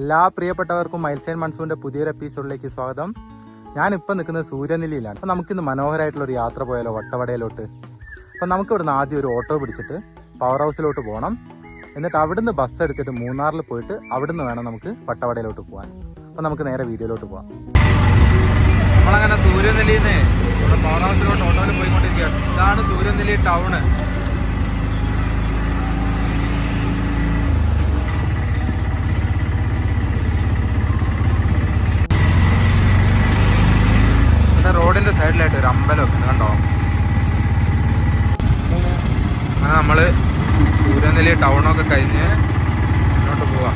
എല്ലാ പ്രിയപ്പെട്ടവർക്കും miles and മൺസൂണിന്റെ പുതിയൊരു എപ്പിസോഡിലേക്ക് സ്വാഗതം. ഞാനിപ്പോൾ നിൽക്കുന്നത് സൂര്യനെല്ലിയിലാണ്. അപ്പം നമുക്കിന്ന് മനോഹരമായിട്ടുള്ള ഒരു യാത്ര പോയാലോ വട്ടവടയിലോട്ട്. അപ്പം നമുക്ക് ഇവിടുന്ന് ആദ്യം ഒരു ഓട്ടോ പിടിച്ചിട്ട് പവർ ഹൗസിലോട്ട് പോകണം. എന്നിട്ട് അവിടുന്ന് ബസ് എടുത്തിട്ട് മൂന്നാറിൽ പോയിട്ട് അവിടുന്ന് വേണം നമുക്ക് വട്ടവടയിലോട്ട് പോകാൻ. അപ്പം നമുക്ക് നേരെ വീഡിയോയിലോട്ട് പോകാം. നമ്മളങ്ങനെ സൂര്യനെല്ലിയിൽ നിന്ന് ഇവിടെ പവർ ഹൗസിലോട്ട് ഓട്ടോയിൽ പോയിക്കൊണ്ടിരിക്കുകയാണ്. ഇതാണ് സൂര്യനെല്ലി ടൗണ്. റോഡിന്റെ സൈഡിലായിട്ട് ഒരു അമ്പലമൊക്കെ കണ്ടോ. അങ്ങനെ നമ്മൾ സൂര്യനെല്ലി ടൗണൊക്കെ കഴിഞ്ഞ് മുന്നോട്ട് പോവാം.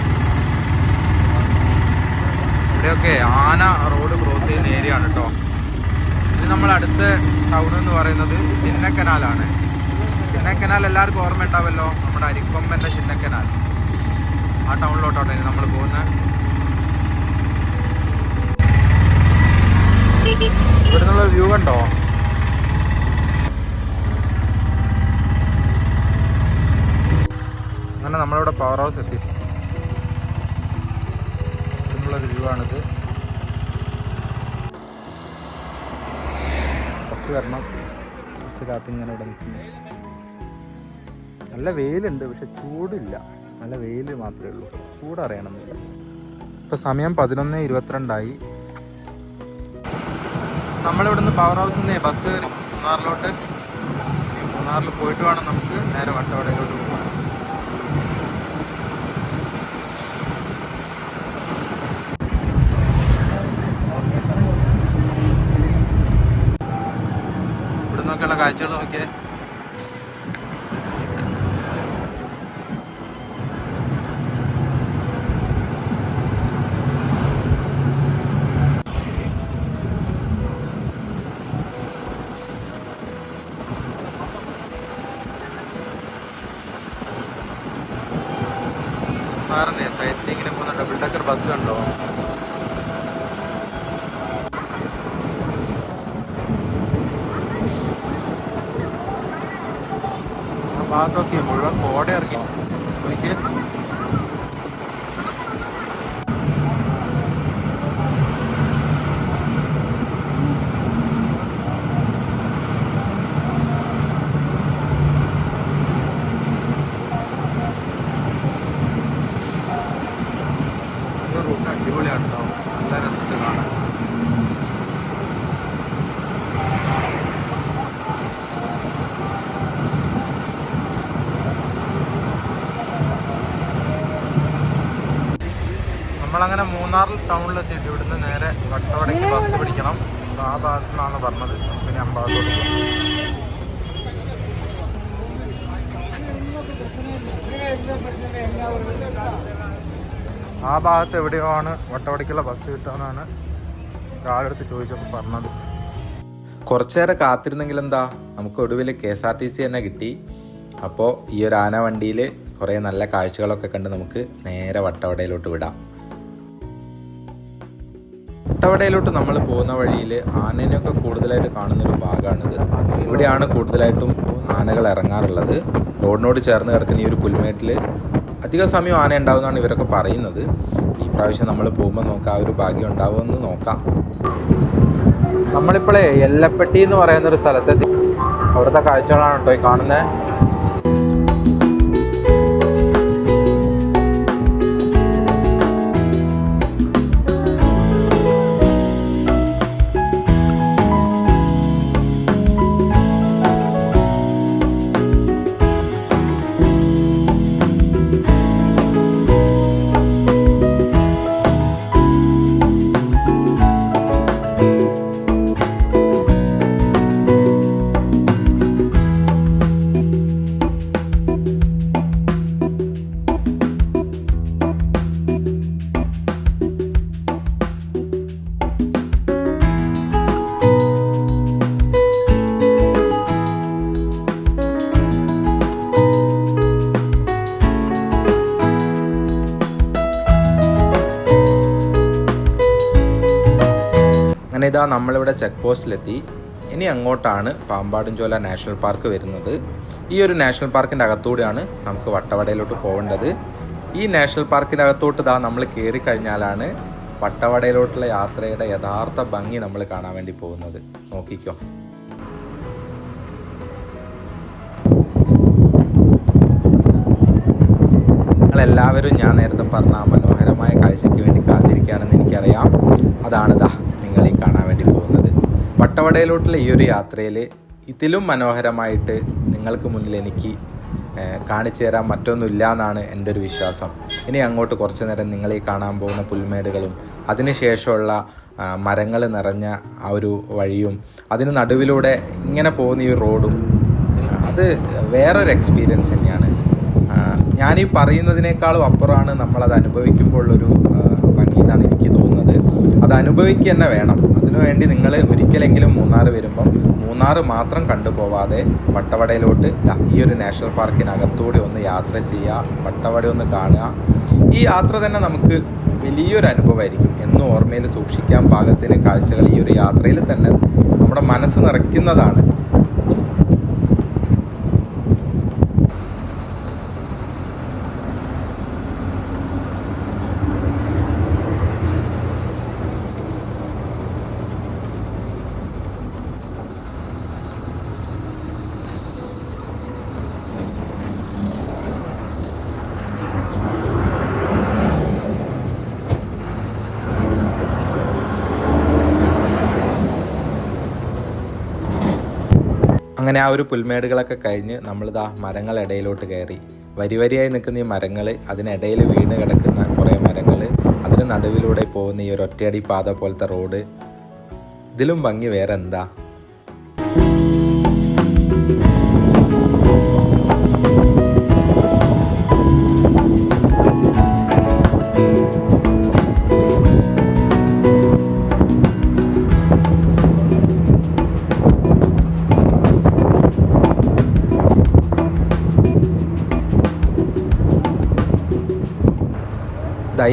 ഇവിടെയൊക്കെ ആന റോഡ് ക്രോസ് ചെയ്യുന്ന ഏരിയ ആണ് കേട്ടോ. ഇത് നമ്മൾ അടുത്ത ടൗൺ എന്ന് പറയുന്നത് ചിന്നക്കനാലാണ്. ചിന്നക്കനാൽ എല്ലാവർക്കും ഓർമ്മ ഉണ്ടാവല്ലോ, നമ്മുടെ അരിക്കൊമ്പൻ്റെ ചിന്നക്കനാൽ. ആ ടൗണിലോട്ടോട്ടെ നമ്മൾ പോകുന്നത്. ഇവിടെ നിന്നുള്ള വ്യൂ കണ്ടോ. അങ്ങനെ നമ്മളിവിടെ പവർ ഹൗസ് എത്തി. ഇതിനുള്ളൊരു വ്യൂ ആണിത്. ബസ് വരണം, ബസ് കാത്തിങ്ങനെ ഇവിടെ നിൽക്കുന്നു. നല്ല വെയിലുണ്ട്, പക്ഷെ ചൂടില്ല. നല്ല വെയിൽ മാത്രമേ ഉള്ളൂ, ചൂടറിയണമെന്നില്ല. ഇപ്പം സമയം 11:22 നമ്മളിവിടുന്ന് പവർ ഹൗസിൽ നിന്ന് ബസ് കയറി മൂന്നാറിലോട്ട്. മൂന്നാറിൽ പോയിട്ട് വേണം നമുക്ക് നേരെ വട്ടവടയിലോട്ട് പോകാൻ. ഇവിടെ നോക്കിയുള്ള കാഴ്ചകൾ നോക്കിയേ. സൈറ്റ് സീയിങ്ങിന് പോകുന്ന ഡബിൾ ഡെക്കർ ബസ് കണ്ടോ. ഭാഗത്തൊക്കെ മുഴുവൻ കോട ഇറങ്ങി. അടിപൊളിയാണ് കേട്ടോ, നല്ല രസത്തിൽ കാണാൻ. നമ്മളങ്ങനെ മൂന്നാറിൽ ടൗണിലെത്തിയിട്ട് ഇവിടുന്ന് നേരെ വട്ടവടയ്ക്ക് ബസ് പിടിക്കണം. ആ ഭാഗത്തു നിന്നാണ് പറഞ്ഞത്. പിന്നെ അമ്പാകത്തോട്ട് പോകും. ആ ഭാഗത്ത് എവിടെയോ ആണ് വട്ടവടയ്ക്കുള്ള ബസ് കിട്ടുമെന്നാണ് ഒരാളെടുത്ത് ചോദിച്ചപ്പോൾ പറഞ്ഞത്. കുറച്ചേറെ കാത്തിരുന്നെങ്കിൽ എന്താ, നമുക്ക് ഒടുവിൽ KSRTC തന്നെ കിട്ടി. അപ്പോൾ ഈ ഒരു ആന വണ്ടിയിൽ കുറേ നല്ല കാഴ്ചകളൊക്കെ കണ്ട് നമുക്ക് നേരെ വട്ടവടയിലോട്ട് വിടാം. വട്ടവടയിലോട്ട് നമ്മൾ പോകുന്ന വഴിയിൽ ആനേനെയൊക്കെ കൂടുതലായിട്ട് കാണുന്നൊരു ഭാഗമാണിത്. ഇവിടെയാണ് കൂടുതലായിട്ടും ആനകൾ ഇറങ്ങാറുള്ളത്. റോഡിനോട് ചേർന്ന് കിടക്കുന്ന ഈ ഒരു പുൽമേട്ടിൽ അധിക സമയം ആന ഉണ്ടാവുമെന്നാണ് ഇവരൊക്കെ പറയുന്നത്. ഈ പ്രാവശ്യം നമ്മൾ പോകുമ്പോൾ നോക്കാം, ആ ഒരു ഭാഗ്യം ഉണ്ടാവുമെന്ന് നോക്കാം. നമ്മളിപ്പോഴേ എല്ലപ്പെട്ടി എന്ന് പറയുന്നൊരു സ്ഥലത്തെത്തി. അവിടുത്തെ കാഴ്ചകളാണ് കേട്ടോ ഈ കാണുന്നത്. അങ്ങനെ ഇതാ നമ്മളിവിടെ ചെക്ക് പോസ്റ്റിലെത്തി. ഇനി അങ്ങോട്ടാണ് പാമ്പാടുംചോല നാഷണൽ പാർക്ക് വരുന്നത്. ഈ ഒരു നാഷണൽ പാർക്കിൻ്റെ അകത്തൂടെയാണ് നമുക്ക് വട്ടവടയിലോട്ട് പോകേണ്ടത്. ഈ നാഷണൽ പാർക്കിനകത്തോട്ട് നമ്മൾ കയറി കഴിഞ്ഞാലാണ് വട്ടവടയിലോട്ടുള്ള യാത്രയുടെ യഥാർത്ഥ ഭംഗി നമ്മൾ കാണാൻ വേണ്ടി പോകുന്നത്. നോക്കിക്കോ. നിങ്ങളെല്ലാവരും ഞാൻ നേരത്തെ പറഞ്ഞ മനോഹരമായ കാഴ്ചയ്ക്ക് വേണ്ടി കാത്തിരിക്കുകയാണെന്ന് എനിക്കറിയാം. അതാണ് നിങ്ങൾ ഈ കാണാൻ വേണ്ടി പോകുന്നത്. വട്ടവടയിലോട്ടുള്ള ഈ ഒരു യാത്രയിൽ ഇതിലും മനോഹരമായിട്ട് നിങ്ങൾക്ക് മുന്നിൽ എനിക്ക് കാണിച്ചു തരാൻ മറ്റൊന്നുമില്ല എന്നാണ് എൻ്റെ ഒരു വിശ്വാസം. ഇനി അങ്ങോട്ട് കുറച്ച് നേരം നിങ്ങൾ ഈ കാണാൻ പോകുന്ന പുൽമേടുകളും അതിനുശേഷമുള്ള മരങ്ങൾ നിറഞ്ഞ ആ ഒരു വഴിയും അതിന് നടുവിലൂടെ ഇങ്ങനെ പോകുന്ന ഈ റോഡും അത് വേറൊരു എക്സ്പീരിയൻസ് തന്നെയാണ്. ഞാനീ പറയുന്നതിനേക്കാളും അപ്പുറമാണ് നമ്മളത് അനുഭവിക്കുമ്പോൾ ഉള്ളൊരു ഭംഗി എന്നാണ് എനിക്ക് തോന്നുന്നത്. അത് അനുഭവിക്കുക തന്നെ വേണം. അതിനുവേണ്ടി നിങ്ങൾ ഒരിക്കലെങ്കിലും മൂന്നാർ വരുമ്പം മൂന്നാർ മാത്രം കണ്ടുപോവാതെ വട്ടവടയിലോട്ട് ഈ ഒരു നാഷണൽ പാർക്കിനകത്തൂടെ ഒന്ന് യാത്ര ചെയ്യുക, വട്ടവട ഒന്ന് കാണുക. ഈ യാത്ര തന്നെ നമുക്ക് വലിയൊരു അനുഭവമായിരിക്കും. എന്നും ഓർമ്മയിൽ സൂക്ഷിക്കാൻ പാകത്തിന് കാഴ്ചകൾ ഈ ഒരു യാത്രയിൽ തന്നെ നമ്മുടെ മനസ്സ് നിറയ്ക്കുന്നതാണ്. അങ്ങനെ ആ ഒരു പുൽമേടുകളൊക്കെ കഴിഞ്ഞ് നമ്മളിതാ മരങ്ങളിടയിലോട്ട് കയറി. വരിവരിയായി നിൽക്കുന്ന ഈ മരങ്ങൾ, അതിനിടയിൽ വീണ് കിടക്കുന്ന കുറേ മരങ്ങൾ, അതിന് നടുവിലൂടെ പോകുന്ന ഈ ഒരു ഒറ്റയടി പാത പോലത്തെ റോഡ്, ഇതിലും ഭംഗി വേറെ എന്താ?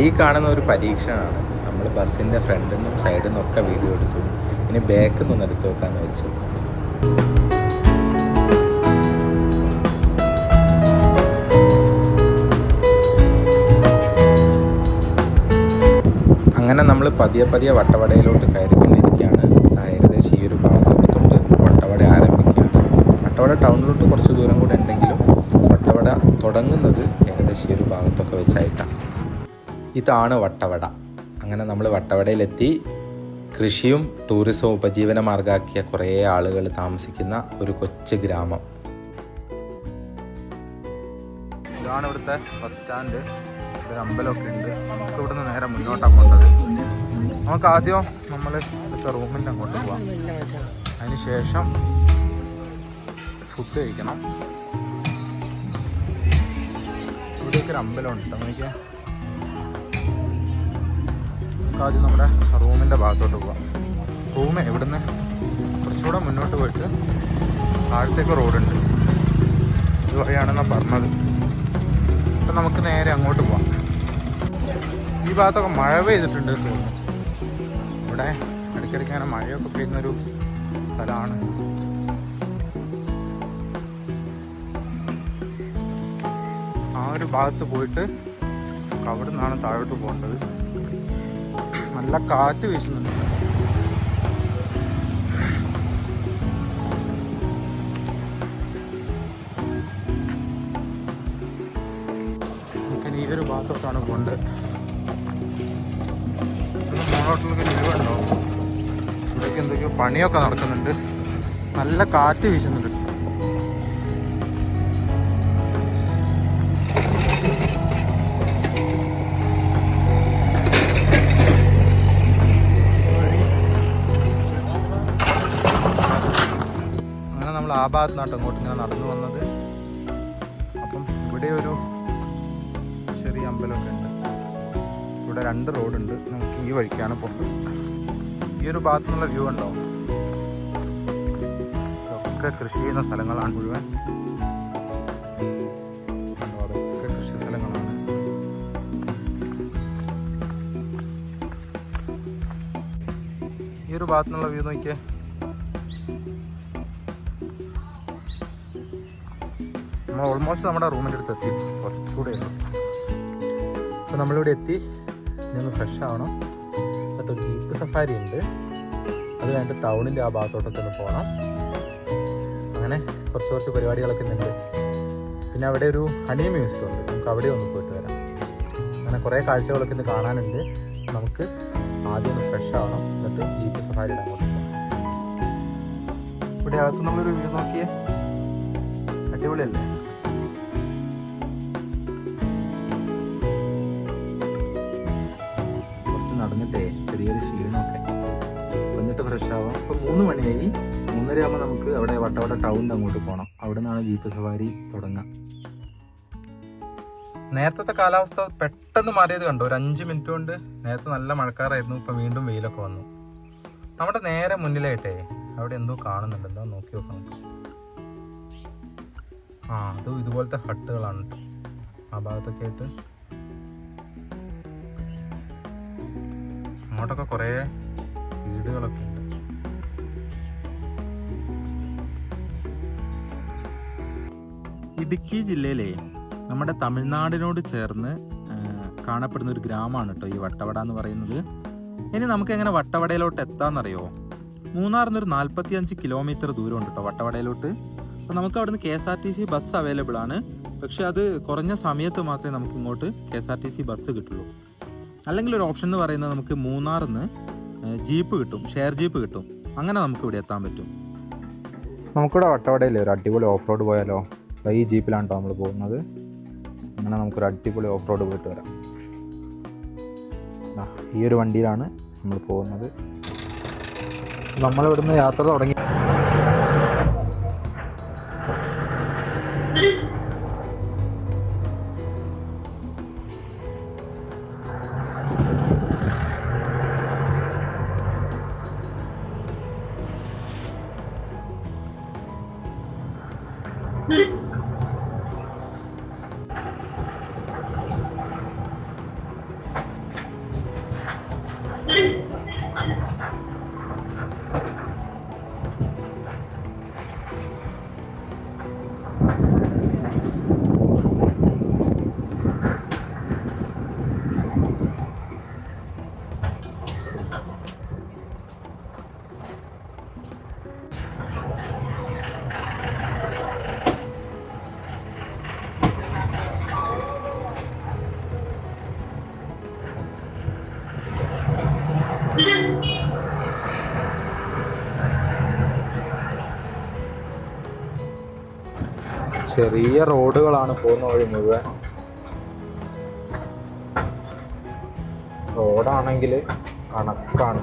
ഈ കാണുന്ന ഒരു പരീക്ഷണമാണ്. നമ്മൾ ബസ്സിൻ്റെ ഫ്രണ്ടിൽ നിന്നും സൈഡിൽ നിന്നൊക്കെ വീഡിയോ എടുക്കും. ഇനി ബാക്കിൽ നിന്നൊന്ന് എടുത്ത് വെക്കാമെന്ന് വെച്ചു. അങ്ങനെ നമ്മൾ പതിയെ പതിയെ വട്ടവടയിലോട്ട് കയറിക്കൊണ്ടിരിക്കുകയാണ്. ഏകദേശം ഈ ഒരു ഭാഗത്തൊക്കെ തൊട്ട് വട്ടവട ആരംഭിക്കുകയാണ്. വട്ടവട ടൗണിലോട്ട് കുറച്ച് ദൂരം കൂടെ ഉണ്ടെങ്കിലും വട്ടവട തുടങ്ങുന്നത് ഏകദേശം ഈ ഒരു ഭാഗത്തൊക്കെ വെച്ചായിട്ടാണ്. ഇതാണ് വട്ടവട. അങ്ങനെ നമ്മൾ വട്ടവടയിലെത്തി. കൃഷിയും ടൂറിസവും ഉപജീവന മാർഗമാക്കിയ കുറേ ആളുകൾ താമസിക്കുന്ന ഒരു കൊച്ചു ഗ്രാമം. ഇതാണ് ഇവിടുത്തെ ബസ് സ്റ്റാൻഡ്. ഒരു അമ്പലമൊക്കെ ഉണ്ട്. നമുക്ക് ഇവിടുന്ന് നേരെ മുന്നോട്ടാണ് പോകേണ്ടത്. നമുക്ക് ആദ്യം നമ്മൾ ഇവിടുത്തെ റൂമിൻ്റെ അങ്ങോട്ട് പോവാം. അതിന് ശേഷം ഫുഡ് കഴിക്കണം. ഇവിടെയൊക്കെ ഒരു അമ്പലമുണ്ട്. നമുക്ക് ആദ്യം നമ്മുടെ റൂമിൻ്റെ ഭാഗത്തോട്ട് പോവാം. റൂം ഇവിടുന്ന് കുറച്ചുകൂടെ മുന്നോട്ട് പോയിട്ട് താഴത്തേക്ക് റോഡുണ്ട്. ഇതുവഴിയാണെന്നാണ് പറഞ്ഞത്. അപ്പം നമുക്ക് നേരെ അങ്ങോട്ട് പോവാം. ഈ ഭാഗത്തൊക്കെ മഴ പെയ്തിട്ടുണ്ട് തോന്നുന്നു. ഇവിടെ ഇടയ്ക്കിടയ്ക്ക് അങ്ങനെ മഴയൊക്കെ പെയ്യുന്നൊരു സ്ഥലമാണ്. ആ ഒരു ഭാഗത്ത് പോയിട്ട് അവിടെ നിന്നാണ് താഴോട്ട് പോകേണ്ടത്. നല്ല കാറ്റ് വീശുന്നുണ്ട്. ഈ ഒരു ഭാഗത്തോട്ടാണ് പോകേണ്ടത്. മുന്നോട്ടുള്ള ലീവുണ്ടാവും. ഇവിടേക്ക് എന്തൊക്കെയോ പണിയൊക്കെ നടക്കുന്നുണ്ട്. നല്ല കാറ്റ് വീശുന്നുണ്ട്. ആ ഭാഗത്ത് നിന്നാണ് അങ്ങോട്ട് ഇങ്ങനെ നടന്നു വന്നത്. അപ്പം ഇവിടെ ഒരു ചെറിയ അമ്പലമൊക്കെ ഉണ്ട്. ഇവിടെ 2 റോഡുണ്ട്. നമുക്ക് ഈ വഴിക്കാണ് പോകുന്നത്. ഈ ഒരു ഭാഗത്തു നിന്നുള്ള വ്യൂ ഉണ്ടോ? ഇതൊക്കെ കൃഷി ചെയ്യുന്ന സ്ഥലങ്ങളാണ് മുഴുവൻ. അതൊക്കെ കൃഷി സ്ഥലങ്ങളാണ്. ഈ ഒരു ഭാഗത്തു നിന്നുള്ള വ്യൂ നോക്കിയേ. നമ്മൾ ഓൾമോസ്റ്റ് നമ്മുടെ റൂമിൻ്റെ അടുത്ത് എത്തി. കുറച്ചുകൂടെ ഉള്ളൂ. അപ്പോൾ നമ്മളിവിടെ എത്തി. ഇനി ഒന്ന് ഫ്രഷ് ആവണം. എന്നിട്ടൊരു ജീപ്പ് സഫാരി ഉണ്ട്, അത് കഴിഞ്ഞിട്ട് ടൗണിൻ്റെ ആ ഭാഗത്തോട്ടൊക്കെ ഒന്ന് പോകണം. അങ്ങനെ കുറച്ച് പരിപാടികളൊക്കെ ഉണ്ട്. പിന്നെ അവിടെ ഒരു ഹണി മ്യൂസിയം ഉണ്ട്, നമുക്ക് അവിടെ ഒന്ന് പോയിട്ട് വരാം. അങ്ങനെ കുറേ കാഴ്ചകളൊക്കെ ഇന്ന് കാണാനുണ്ട്. നമുക്ക് ആദ്യം ഒന്ന് ഫ്രഷ് ആവണം, എന്നിട്ട് ജീപ്പ് സഫാരിയുടെ അങ്ങോട്ട് പോകാം. ഇവിടെ അകത്ത് നമ്മളൊരു വ്യൂ നോക്കിയേ, അടിപൊളിയല്ലേ? കുറച്ച് നടന്നിട്ടേ ചെറിയൊരു ക്ഷീണമൊക്കെ, എന്നിട്ട് ഫ്രഷ് ആവാം. ഇപ്പം 3 മണിയായി. 3:30 ആകുമ്പോൾ നമുക്ക് അവിടെ വട്ടവട ടൗണിൻ്റെ അങ്ങോട്ട് പോകണം. അവിടെ നിന്നാണ് ജീപ്പ് സഫാരി തുടങ്ങുക. നേരത്തെ കാലാവസ്ഥ പെട്ടെന്ന് മാറിയത് കണ്ടോ? ഒരു 5 മിനിറ്റ് കൊണ്ട്. നേരത്തെ നല്ല മഴക്കാറായിരുന്നു, ഇപ്പം വീണ്ടും വെയിലൊക്കെ വന്നു. നമ്മുടെ നേരെ മുന്നിലായിട്ടേ അവിടെ എന്തോ കാണുന്നുണ്ട്, എന്താ നോക്കി നോക്കാം നമുക്ക്. അത് ഇതുപോലത്തെ ഹട്ടുകളാണ് കേട്ടോ, ആ ഭാഗത്തൊക്കെ ആയിട്ട്. അങ്ങോട്ടൊക്കെ കുറേ വീടുകളൊക്കെ ഉണ്ട്. ഇടുക്കി ജില്ലയിലെ നമ്മുടെ തമിഴ്നാടിനോട് ചേർന്ന് കാണപ്പെടുന്ന ഒരു ഗ്രാമമാണ് കേട്ടോ ഈ വട്ടവട എന്ന് പറയുന്നത്. ഇനി നമുക്ക് എങ്ങനെ വട്ടവടയിലോട്ട് എത്താമെന്നറിയോ? മൂന്നാറിൽ നിന്നൊരു 45 കിലോമീറ്റർ ദൂരമുണ്ട് കേട്ടോ വട്ടവടയിലോട്ട്. അപ്പോൾ നമുക്ക് അവിടുന്ന് KSRTC ബസ് അവൈലബിൾ ആണ്. പക്ഷെ അത് കുറഞ്ഞ സമയത്ത് മാത്രമേ നമുക്ക് ഇങ്ങോട്ട് KSRTC ബസ് കിട്ടുള്ളൂ. അല്ലെങ്കിൽ ഒരു ഓപ്ഷൻ എന്ന് പറയുന്നത് നമുക്ക് മൂന്നാറിൽ നിന്ന് ജീപ്പ് കിട്ടും, ഷെയർ ജീപ്പ് കിട്ടും. അങ്ങനെ നമുക്ക് ഇവിടെ എത്താൻ പറ്റും. നമുക്കിവിടെ വട്ടവടയില്ലേ ഒരു അടിപൊളി ഓഫ് റോഡ് പോയാലോ? ഈ ജീപ്പിലാണ് കേട്ടോ നമ്മൾ പോകുന്നത്. അങ്ങനെ നമുക്കൊരു അടിപൊളി ഓഫ് റോഡ് പോയിട്ട് വരാം. ഈ ഒരു വണ്ടിയിലാണ് നമ്മൾ പോകുന്നത്. നമ്മളിവിടുന്ന് യാത്ര തുടങ്ങി. ചെറിയ റോഡുകളാണ് പോകുന്ന വഴി മുഴുവൻ. റോഡാണെങ്കിൽ കണക്കാണ്.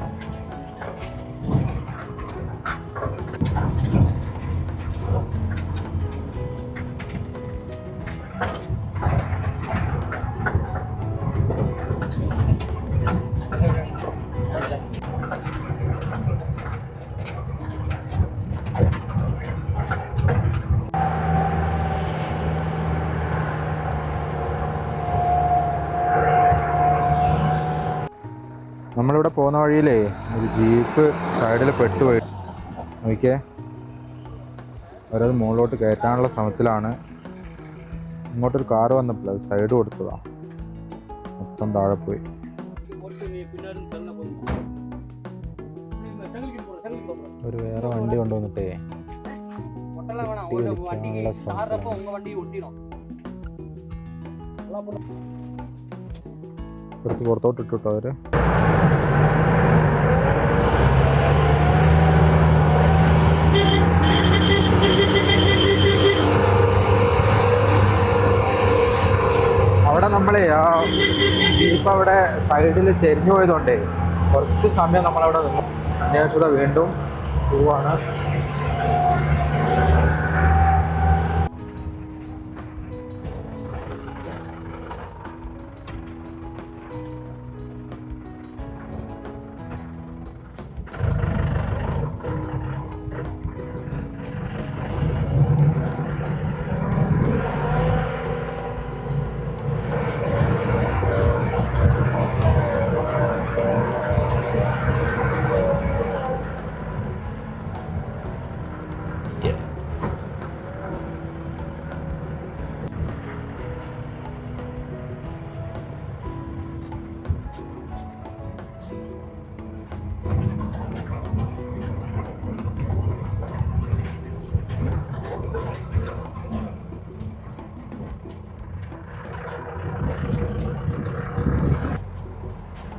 നമ്മളിവിടെ പോകുന്ന വഴിയിലേ ഒരു ജീപ്പ് സൈഡിൽ പെട്ടുപോയി. നോക്കിയേ, അവരത് മുകളിലോട്ട് കയറ്റാനുള്ള ശ്രമത്തിലാണ്. ഇങ്ങോട്ടൊരു കാറ് വന്നപ്പോൾ അത് സൈഡ് കൊടുത്തതാണ്, മൊത്തം താഴെ പോയി. ഒരു വേറെ വണ്ടി കൊണ്ടുവന്നിട്ടേ കുറച്ച് പുറത്തോട്ട് ഇട്ടിട്ടോ അവര്. അവിടെ നമ്മളെ ആ ജീപ്പ് അവിടെ സൈഡിൽ ചെരിഞ്ഞു പോയതുകൊണ്ടേ കുറച്ച് സമയം നമ്മളവിടെ നിന്നു. അന്വേഷിച്ചത് വീണ്ടും പോവാണ്.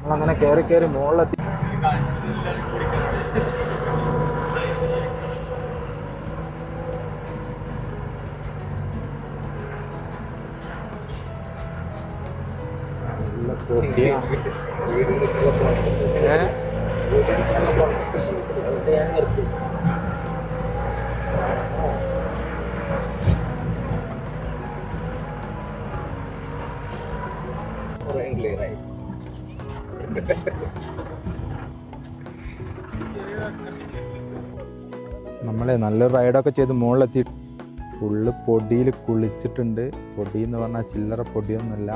നമ്മളങ്ങനെ കയറി കയറി മുകളിലെത്തി. നമ്മളെ നല്ലൊരു റൈഡൊക്കെ ചെയ്ത് മുകളിലെത്തി. ഫുള്ള് പൊടിയിൽ കുളിച്ചിട്ടുണ്ട്. പൊടി എന്ന് പറഞ്ഞാൽ ചില്ലറ പൊടിയൊന്നുമല്ല.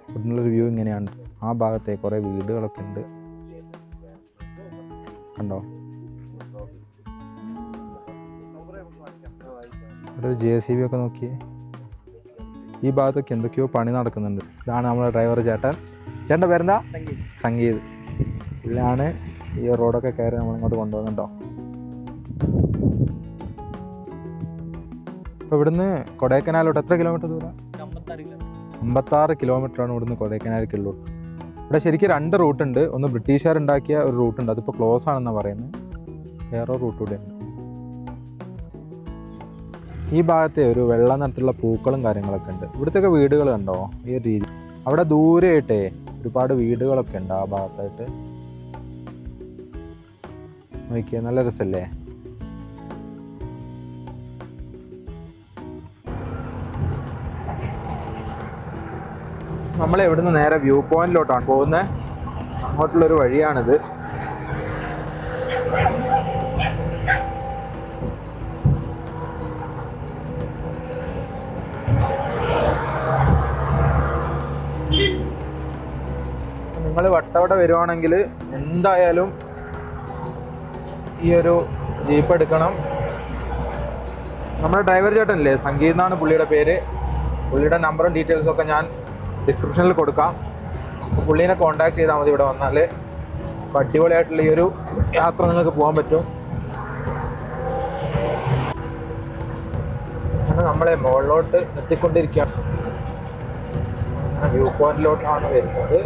ഇവിടുന്നുള്ളൊരു വ്യൂ ഇങ്ങനെയാണ്. ആ ഭാഗത്തെ കുറേ വീടുകളൊക്കെ ഉണ്ട്, കണ്ടോ. ഇവിടെ ഒരു JCB ഒക്കെ നോക്കിയേ. ഈ ഭാഗത്തൊക്കെ എന്തൊക്കെയോ പണി നടക്കുന്നുണ്ട്. ഇതാണ് നമ്മുടെ ഡ്രൈവർ ചേട്ടൻ. ചേട്ടൻ്റെ പേരെന്താ? സംഗീത്. ഇതിലാണ് ഈ റോഡൊക്കെ കയറി നമ്മളിങ്ങോട്ട് കൊണ്ടുപോകുന്നുണ്ടോ. അപ്പോൾ ഇവിടുന്ന് കൊടൈക്കനാലോട്ട് എത്ര കിലോമീറ്റർ ദൂരം? 56 കിലോമീറ്ററാണ് ഇവിടുന്ന് കൊടൈക്കനാലിലേക്കുള്ളൂ. ഇവിടെ ശരിക്കും 2 റൂട്ടുണ്ട്. ഒന്ന് ബ്രിട്ടീഷുകാരുണ്ടാക്കിയ ഒരു റൂട്ടുണ്ട്, അതിപ്പോൾ ക്ലോസ് ആണെന്നാണ് പറയുന്നത്. വേറെ റൂട്ട് കൂടെ ഉണ്ട്. ഈ ഭാഗത്തെ ഒരു വെള്ള നിറത്തിലുള്ള പൂക്കളും കാര്യങ്ങളൊക്കെ ഉണ്ട്. ഇവിടുത്തെ വീടുകൾ കണ്ടോ ഈ ഒരു രീതി. അവിടെ ദൂരെയായിട്ടേ ഒരുപാട് വീടുകളൊക്കെ ഉണ്ട് ആ ഭാഗത്തായിട്ട്. നോക്കിയാൽ നല്ല രസമല്ലേ. നമ്മൾ ഇവിടുന്ന് നേരെ വ്യൂ പോയിന്റിലോട്ടാണ് പോകുന്നത്. അങ്ങോട്ടുള്ളൊരു വഴിയാണിത്. നിങ്ങൾ വട്ടവട വരുവാണെങ്കിൽ എന്തായാലും ഈ ഒരു ജീപ്പ് എടുക്കണം. നമ്മുടെ ഡ്രൈവർ ചേട്ടനില്ലേ, സംഗീത് എന്നാണ് പുള്ളിയുടെ പേര്. പുള്ളിയുടെ നമ്പറും ഡീറ്റെയിൽസും ഒക്കെ ഞാൻ ഡിസ്ക്രിപ്ഷനിൽ കൊടുക്കാം. പുള്ളീനെ കോൺടാക്ട് ചെയ്താൽ മതി ഇവിടെ വന്നാൽ. അപ്പോൾ അടിപൊളിയായിട്ടുള്ള ഈ ഒരു യാത്ര നിങ്ങൾക്ക് പോകാൻ പറ്റും. അങ്ങനെ നമ്മളെ മുകളിലോട്ട് എത്തിക്കൊണ്ടിരിക്കുകയാണ്. വ്യൂ പോയിന്റിലോട്ടാണ് വരുന്നത്.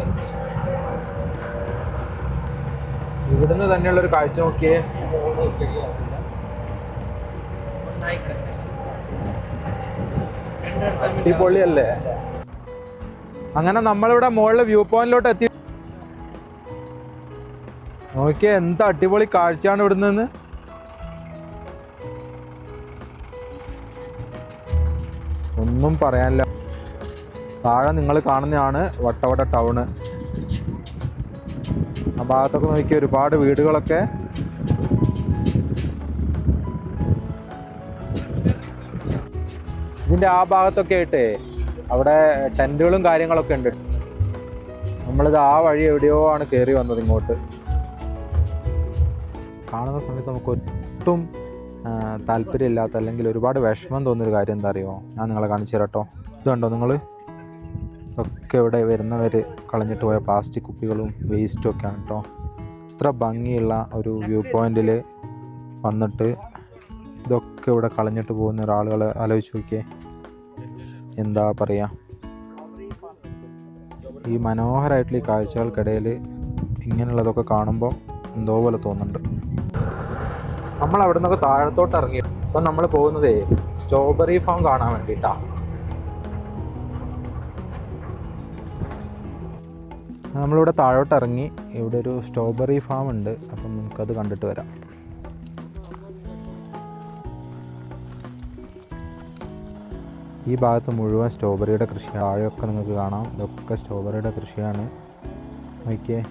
ഇവിടുന്ന് തന്നെയുള്ളൊരു കാഴ്ച നോക്കിയേ. അടിപൊളിയല്ലേ. അങ്ങനെ നമ്മളിവിടെ മുകളിൽ വ്യൂ പോയിന്റിലോട്ട് എത്തി. നോക്കിയേ എന്താ അടിപൊളി കാഴ്ചയാണ് ഇവിടുന്ന്. ഒന്നും പറയാനില്ല. താഴെ നിങ്ങൾ കാണുന്നതാണ് വട്ടവട ടൗണ്. ആ ഭാഗത്തൊക്കെ നോക്കിയ ഒരുപാട് വീടുകളൊക്കെ. ഇതിൻ്റെ ആ ഭാഗത്തൊക്കെ ആയിട്ടേ അവിടെ ടെൻറ്റുകളും കാര്യങ്ങളൊക്കെ ഉണ്ട്. നമ്മളിത് ആ വഴി എവിടെയോ ആണ് കയറി വന്നത് ഇങ്ങോട്ട്. കാണുന്ന സമയത്ത് നമുക്ക് ഒട്ടും താല്പര്യമില്ലാത്ത അല്ലെങ്കിൽ ഒരുപാട് വിഷമം തോന്നിയൊരു കാര്യം എന്താ അറിയുമോ? ഞാൻ നിങ്ങളെ കാണിച്ചു തരാം കേട്ടോ. ഇത് കണ്ടോ നിങ്ങൾ? ഒക്കെ ഇവിടെ വരുന്നവർ കളഞ്ഞിട്ട് പോയ പ്ലാസ്റ്റിക് കുപ്പികളും വേസ്റ്റും ഒക്കെയാണ് കേട്ടോ. ഇത്ര ഭംഗിയുള്ള ഒരു വ്യൂ പോയിന്റിൽ വന്നിട്ട് ഇതൊക്കെ ഇവിടെ കളഞ്ഞിട്ട് പോകുന്ന ഒരാളുകളെ ആലോചിച്ച് നോക്കിയേ. എന്താ പറയുക, ഈ മനോഹരമായിട്ടുള്ള ഈ കാഴ്ചകൾക്കിടയിൽ ഇങ്ങനെയുള്ളതൊക്കെ കാണുമ്പോൾ എന്തോ പോലെ തോന്നുന്നുണ്ട്. നമ്മൾ അവിടെ നിന്നൊക്കെ താഴത്തോട്ട് ഇറങ്ങി. അപ്പം നമ്മൾ പോകുന്നതേ സ്ട്രോബെറി ഫാം കാണാൻ വേണ്ടിയിട്ടാണ്. നമ്മളിവിടെ താഴോട്ട് ഇറങ്ങി. ഇവിടെ ഒരു സ്ട്രോബെറി ഫാം ഉണ്ട്. അപ്പം നമുക്കത് കണ്ടിട്ട് വരാം. ഈ ഭാഗത്ത് മുഴുവൻ സ്ട്രോബെറിയുടെ കൃഷിയാണ്. താഴെയൊക്കെ നിങ്ങൾക്ക് കാണാം. ഇതൊക്കെ സ്ട്രോബെറിയുടെ കൃഷിയാണ്. നോക്കിയേ,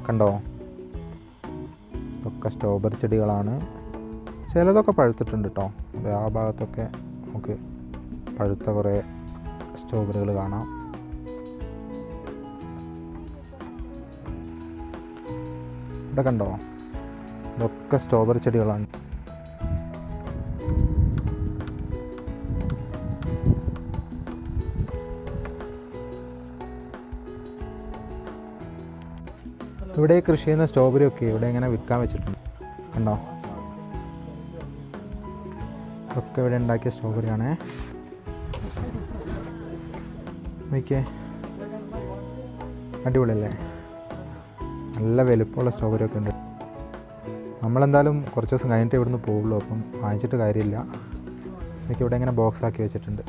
കണ്ടോ? ഇതൊക്കെ സ്ട്രോബെറി ചെടികളാണ്. ചിലതൊക്കെ പഴുത്തിട്ടുണ്ട് കേട്ടോ. ആ ഭാഗത്തൊക്കെ നമുക്ക് പഴുത്ത കുറേ സ്ട്രോബെറികൾ കാണാം. ഇവിടെ കണ്ടോ? ഇതൊക്കെ സ്ട്രോബെറി ചെടികളാണ്. ഇവിടെ കൃഷി ചെയ്യുന്ന സ്ട്രോബെറി ഒക്കെ ഇവിടെ ഇങ്ങനെ വിൽക്കാൻ വെച്ചിട്ടുണ്ട്. കണ്ടോ? ഒക്കെ ഇവിടെ ഉണ്ടാക്കിയ സ്ട്രോബെറിയാണേ. നോക്കിയേ, അടിപൊളിയല്ലേ? നല്ല വലുപ്പമുള്ള സ്ട്രോബെറി ഒക്കെ ഉണ്ട്. നമ്മളെന്തായാലും കുറച്ച് ദിവസം കഴിഞ്ഞിട്ട് ഇവിടുന്ന് പോവുള്ളൂ, അപ്പം വാങ്ങിച്ചിട്ട് കാര്യമില്ല. എനിക്ക് ഇവിടെ ഇങ്ങനെ ബോക്സ് ആക്കി വെച്ചിട്ടുണ്ട്.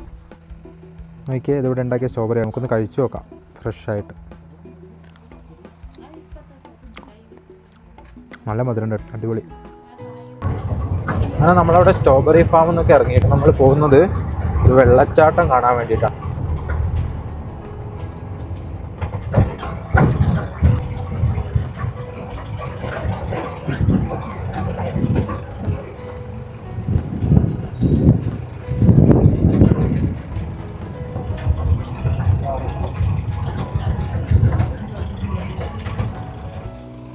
നോക്കിയേ, ഇതിവിടെ ഉണ്ടാക്കിയ സ്ട്രോബെറി നമുക്കൊന്ന് കഴിച്ചു നോക്കാം ഫ്രഷായിട്ട്. നല്ല മധുരമുണ്ട്, അടിപൊളി. അങ്ങനെ നമ്മളവിടെ സ്ട്രോബെറി ഫാമിൽ നിന്നൊക്കെ ഇറങ്ങിയിട്ട് നമ്മൾ പോകുന്നത് ഒരു വെള്ളച്ചാട്ടം കാണാൻ വേണ്ടിയിട്ടാണ്.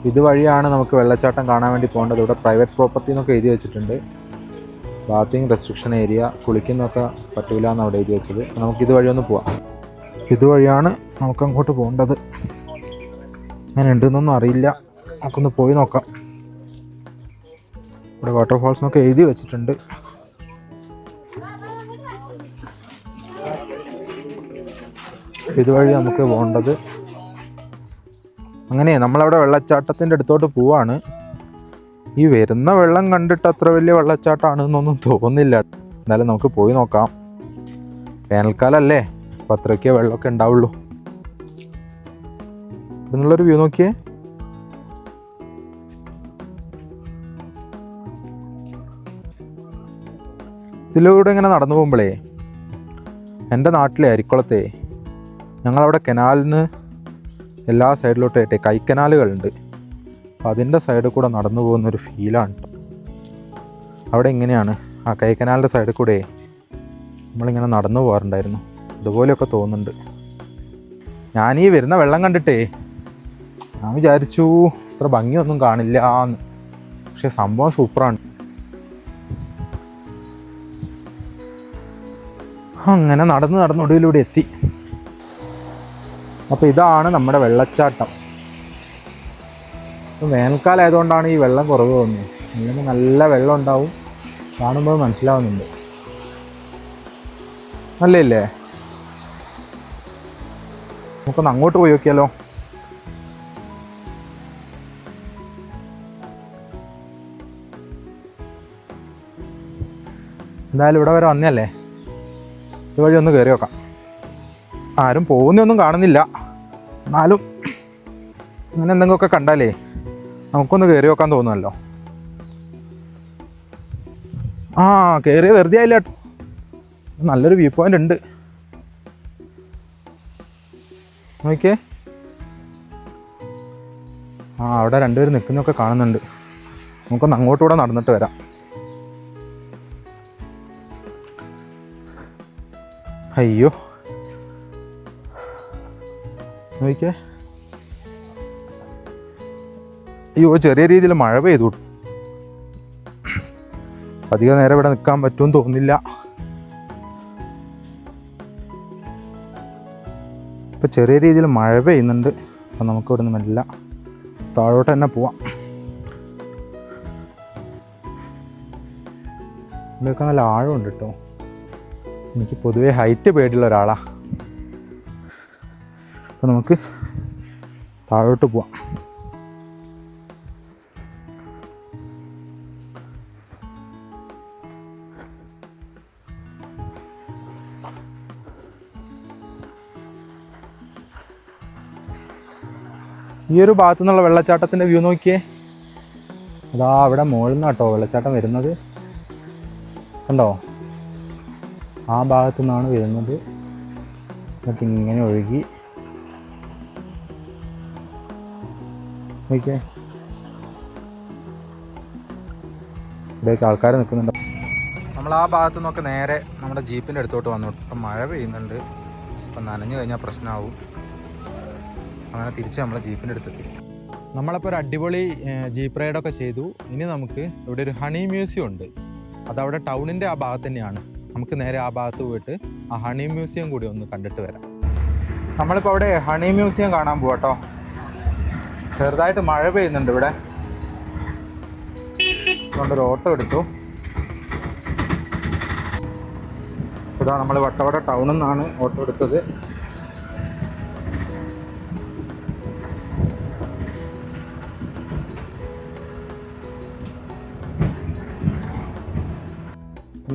ഇതുവഴിയാണ് നമുക്ക് വെള്ളച്ചാട്ടം കാണാൻ വേണ്ടി പോകേണ്ടത്. ഇവിടെ പ്രൈവറ്റ് പ്രോപ്പർട്ടി എന്നൊക്കെ എഴുതി വെച്ചിട്ടുണ്ട്. ബാത്തിങ് റെസ്ട്രിക്ഷൻ ഏരിയ, കുളിക്കുന്നൊക്കെ പറ്റില്ല എന്ന് അവിടെ എഴുതി വെച്ചത്. നമുക്ക് ഇതുവഴി ഒന്ന് പോവാം. ഇതുവഴിയാണ് നമുക്ക് അങ്ങോട്ട് പോകേണ്ടത്. അങ്ങനെ ഉണ്ടെന്നൊന്നും അറിയില്ല, നമുക്കൊന്ന് പോയി നോക്കാം. ഇവിടെ വാട്ടർഫാൾസ് എന്നൊക്കെ എഴുതി വെച്ചിട്ടുണ്ട്. ഇതുവഴി നമുക്ക് പോകേണ്ടത്. അങ്ങനെ നമ്മളവിടെ വെള്ളച്ചാട്ടത്തിൻ്റെ അടുത്തോട്ട് പോവാണ്. ഈ വരുന്ന വെള്ളം കണ്ടിട്ട് അത്ര വലിയ വെള്ളച്ചാട്ടമാണെന്നൊന്നും തോന്നുന്നില്ല. എന്നാലും നമുക്ക് പോയി നോക്കാം. വേനൽക്കാലമല്ലേ, അപ്പോൾ അത്രയ്ക്കേ വെള്ളമൊക്കെ ഉണ്ടാവുള്ളൂ. ഇവിടുന്നുള്ളൊരു വ്യൂ നോക്കിയേ. ഇതിലൂടെ ഇങ്ങനെ നടന്നു പോകുമ്പോഴേ, എൻ്റെ നാട്ടിലെ അരിക്കുളത്തെ ഞങ്ങളവിടെ കനാലിന് എല്ലാ സൈഡിലോട്ടായിട്ടേ കൈക്കനാലുകളുണ്ട്. അപ്പോൾ അതിൻ്റെ സൈഡിൽ കൂടെ നടന്നു പോകുന്നൊരു ഫീലാണ്. അവിടെ ഇങ്ങനെയാണ്, ആ കൈക്കനാലിൻ്റെ സൈഡിൽ കൂടെ നമ്മളിങ്ങനെ നടന്നു പോകാറുണ്ടായിരുന്നു. ഇതുപോലെയൊക്കെ തോന്നുന്നുണ്ട്. ഞാനീ വരുന്ന വെള്ളം കണ്ടിട്ടേ ഞാൻ വിചാരിച്ചു ഇത്ര ഭംഗിയൊന്നും കാണില്ല എന്ന്. പക്ഷെ സംഭവം സൂപ്പറാണ്. അങ്ങനെ നടന്ന് ഒടുവിലൂടെ എത്തി. അപ്പോൾ ഇതാണ് നമ്മുടെ വെള്ളച്ചാട്ടം. വേനൽക്കാലം ആയതുകൊണ്ടാണ് ഈ വെള്ളം കുറവ് തോന്നുന്നത്. അല്ലെങ്കിൽ നല്ല വെള്ളം ഉണ്ടാവും, കാണുമ്പോൾ മനസ്സിലാവുന്നുണ്ട്. നല്ലല്ലേ? നമുക്കൊന്ന് അങ്ങോട്ട് പോയി നോക്കിയാലോ. എന്തായാലും ഇവിടെ വരെ വന്നല്ലേ, ഇതുവഴി ഒന്ന് കയറി നോക്കാം. ആരും പോകുന്നൊന്നും കാണുന്നില്ല, എന്നാലും അങ്ങനെ എന്തെങ്കിലുമൊക്കെ കണ്ടാലേ നമുക്കൊന്ന് കയറി നോക്കാൻ തോന്നുമല്ലോ. ആ, കയറിയ വെറുതെ ആയില്ല. നല്ലൊരു വ്യൂ പോയിന്റ് ഉണ്ട്. നോക്കിയേ, അവിടെ രണ്ടുപേരും നിൽക്കുന്നൊക്കെ കാണുന്നുണ്ട്. നമുക്കൊന്ന് അങ്ങോട്ടൂടെ നടന്നിട്ട് വരാം. അയ്യോ, നോക്കിയേ. അയ്യോ, ചെറിയ രീതിയിൽ മഴ പെയ്തു. അധികം നേരം ഇവിടെ നിൽക്കാൻ പറ്റുമെന്ന് തോന്നുന്നില്ല. ഇപ്പം ചെറിയ രീതിയിൽ മഴ പെയ്യുന്നുണ്ട്. അപ്പം നമുക്ക് ഇവിടെ നിന്ന് മെല്ലെ താഴോട്ട് തന്നെ പോവാം. ഇവിടെയൊക്കെ നല്ല ആഴമുണ്ട് കേട്ടോ. എനിക്ക് പൊതുവേ ഹൈറ്റ് പേടിയുള്ള ഒരാളാണ്. അപ്പോൾ നമുക്ക് താഴോട്ട് പോവാം. ഈ ഒരു ഭാഗത്തു നിന്നുള്ള വെള്ളച്ചാട്ടത്തിൻ്റെ വ്യൂ നോക്കിയേ. അതാ അവിടെ മുകളിൽ നിന്നാണ് കേട്ടോ വെള്ളച്ചാട്ടം വരുന്നത്. കണ്ടോ, ആ ഭാഗത്തു നിന്നാണ് വരുന്നത്. എന്നിട്ട് ഇങ്ങനെ ഒഴുകി നോക്കിയേ. ഇവിടെയൊക്കെ ആൾക്കാർ നിൽക്കുന്നുണ്ട്. നമ്മൾ ആ ഭാഗത്തു നിന്നൊക്കെ നേരെ നമ്മുടെ ജീപ്പിൻ്റെ അടുത്തോട്ട് വന്നു. ഇപ്പം മഴ പെയ്യുന്നുണ്ട്, അപ്പം നനഞ്ഞു കഴിഞ്ഞാൽ പ്രശ്നമാവും. അങ്ങനെ തിരിച്ച് നമ്മൾ ജീപ്പിൻ്റെ അടുത്തെത്തി. നമ്മളപ്പോൾ ഒരു അടിപൊളി ജീപ്പ് റൈഡൊക്കെ ചെയ്തു. ഇനി നമുക്ക് ഇവിടെ ഒരു ഹണി മ്യൂസിയം ഉണ്ട്. അതവിടെ ടൗണിൻ്റെ ആ ഭാഗത്ത് തന്നെയാണ്. നമുക്ക് നേരെ ആ ഭാഗത്ത് പോയിട്ട് ആ ഹണി മ്യൂസിയം കൂടി ഒന്ന് കണ്ടിട്ട് വരാം. നമ്മളിപ്പോൾ അവിടെ ഹണി മ്യൂസിയം കാണാൻ പോവാട്ടോ. ചെറുതായിട്ട് മഴ പെയ്യുന്നുണ്ട് ഇവിടെ, അതുകൊണ്ടൊരു ഓട്ടോ എടുത്തു. ഇതാ നമ്മൾ വട്ടവട ടൗണിൽ നിന്നാണ് ഓട്ടോ എടുത്തത്.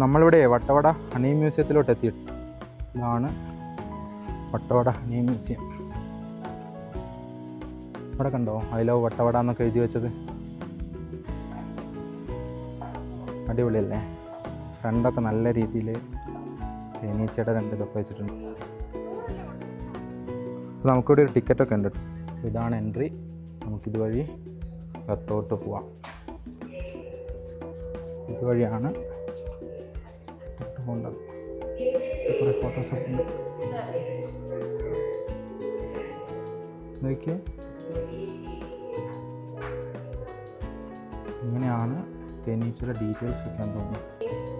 നമ്മളിവിടെ വട്ടവട ഹണി മ്യൂസിയത്തിലോട്ട് എത്തിയിട്ട് ഇതാണ് വട്ടവട ഹണി മ്യൂസിയം. ഇവിടെ കണ്ടോ ഐ ലവ് വട്ടവട എന്നൊക്കെ എഴുതി വെച്ചത്. അടിപൊളിയല്ലേ? ഫ്രണ്ടൊക്കെ നല്ല രീതിയിൽ തേനീച്ചയുടെ 2 ഇതൊക്കെ വെച്ചിട്ടുണ്ട്. നമുക്കിവിടെ ഒരു ടിക്കറ്റൊക്കെ ഉണ്ട്. ഇതാണ് എൻട്രി. നമുക്കിതുവഴി അകത്തോട്ട് പോവാം. ഇതുവഴിയാണ് പോകേണ്ടത്. കുറേ ഫോട്ടോസൊക്കെ ഉണ്ട്. നോക്കിയേ, ഇങ്ങനെയാണ് തേനീച്ചയുടെ ഡീറ്റെയിൽസ് ഒക്കെ തോന്നുന്നു.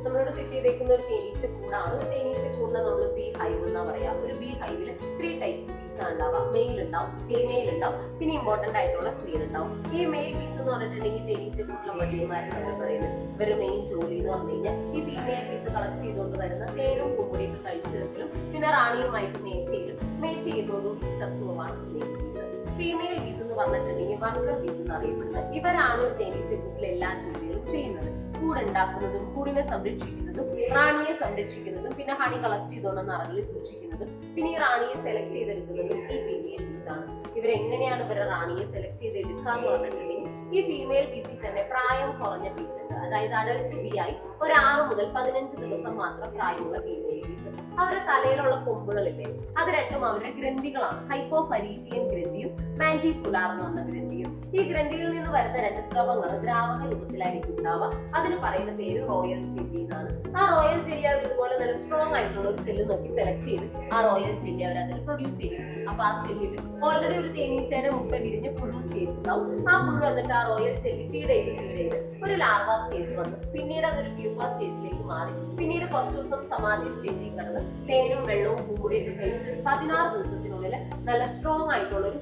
നമ്മളോട് സെറ്റ് ചെയ്തേക്കുന്ന ഒരു തേനീച്ച കൂടാണ്. തേനീച്ച കൂടിനെ നമ്മൾ ബീ ഹൈവ് എന്നാ പറയാ. ഒരു ബീ ഹൈവിൽ 3 ടൈപ്സ് ബീസ് ആണ് ഉണ്ടാവുക. മെയിൽ ഉണ്ടാവും, ഫീമെയിൽ ഉണ്ടാവും, പിന്നെ ഇമ്പോർട്ടന്റ് ആയിട്ടുള്ള ക്വീൻ ഉണ്ടാവും. ഈ മെയിൽ ബീസ് എന്ന് പറഞ്ഞിട്ടുണ്ടെങ്കിൽ തേനീച്ച കൂട്ടിലെ മടിയന്മാരെന്ന് അവർ പറയുന്നത്. ഇവരുടെ മെയിൻ ജോലി എന്ന് പറഞ്ഞു കഴിഞ്ഞാൽ ഈ ഫീമെയിൽ ബീസ് കളക്ട് ചെയ്തുകൊണ്ട് വരുന്ന തേനും പൂമ്പൊടിയൊക്കെ കഴിച്ചു വെക്കലും പിന്നെ റാണിയുമായിട്ട് മേറ്റ് ചെയ്യുന്നതോടും ചത്തുവമാണ് മെയിൽ ബീസ്. ഫീമെയിൽ ബീസ് എന്ന് പറഞ്ഞിട്ടുണ്ടെങ്കിൽ വർക്കർ ബീസ് എന്ന് അറിയപ്പെടുന്നത്. ഇവരാണ് ഒരു തേനീച്ച കൂട്ടിലെ എല്ലാ ജോലികളും ചെയ്യുന്നത്. കൂടുണ്ടാക്കുന്നതും കൂടിനെ സംരക്ഷിക്കുന്നതും റാണിയെ സംരക്ഷിക്കുന്നതും പിന്നെ ഹണി കളക്ട് ചെയ്തോണ്ട് നിറങ്ങളിൽ സൂക്ഷിക്കുന്നതും പിന്നെ ഈ റാണിയെ സെലക്ട് ചെയ്തെടുക്കുന്നതും ഈ ഫീമെയിൽ ബീസ് ആണ്. ഇവരെങ്ങനെയാണ് ഇവരെ റാണിയെ സെലക്ട് ചെയ്തെടുക്കാന്ന് പറഞ്ഞിട്ടുണ്ടെങ്കിൽ ഈ ഫീമെയിൽ ബീസിൽ തന്നെ പ്രായം കുറഞ്ഞ ബീസ് ഉണ്ട്. അതായത് അഡൽട്ട് ബി ആയി ഒരു 6 മുതൽ 15 ദിവസം മാത്രം പ്രായമുള്ള ഫീമെയിൽ ബീസ്. അവരുടെ തലയിലുള്ള കൊമ്പുകളില്ലേ, അത് രണ്ടും അവരുടെ ഗ്രന്ഥികളാണ്. ഹൈപ്പോഫരീജിയൻ ഗ്രന്ഥിയും മാൻഡിബുലാർ എന്ന് പറഞ്ഞ ഗ്രന്ഥിയും. ഈ ഗ്രന്ഥിയിൽ നിന്ന് വരുന്ന 2 സ്രവങ്ങൾ ദ്രാവക രൂപത്തിലായിരിക്കും ഉണ്ടാവുക. അതിന് പറയുന്ന പേര് റോയൽ ജെല്ലി എന്നാണ്. ആ റോയൽ ജെല്ലി അവർ ഇതുപോലെ നല്ല സ്ട്രോങ് ആയിട്ടുള്ള ഒരു സെല്ല് നോക്കി സെലക്ട് ചെയ്ത് ആ റോയൽ ജെല്ലി അവർ അതിൽ പ്രൊഡ്യൂസ് ചെയ്യും. അപ്പൊ ആ സെല്ലിൽ ഓൾറെഡി ഒരു തേനീച്ചയുടെ മുട്ട വിരിഞ്ഞ് പുഴു സ്റ്റേജ് ഉണ്ടാവും. ആ പുഴു എന്നിട്ട് ആ റോയൽ ജെല്ലി ഫീഡ് ചെയ്ത് ഒരു ലാർവ സ്റ്റേജ് വന്നു. പിന്നീട് അതൊരു പ്യൂപ്പ സ്റ്റേജിലേക്ക് മാറി. പിന്നീട് കുറച്ചു ദിവസം സമാധി സ്റ്റേജിൽ കടന്ന് തേനും വെള്ളവും പൂമ്പൊടിയൊക്കെ കഴിച്ച് 16 ദിവസത്തിനുള്ളിൽ നല്ല സ്ട്രോങ് ആയിട്ടുള്ള ഒരു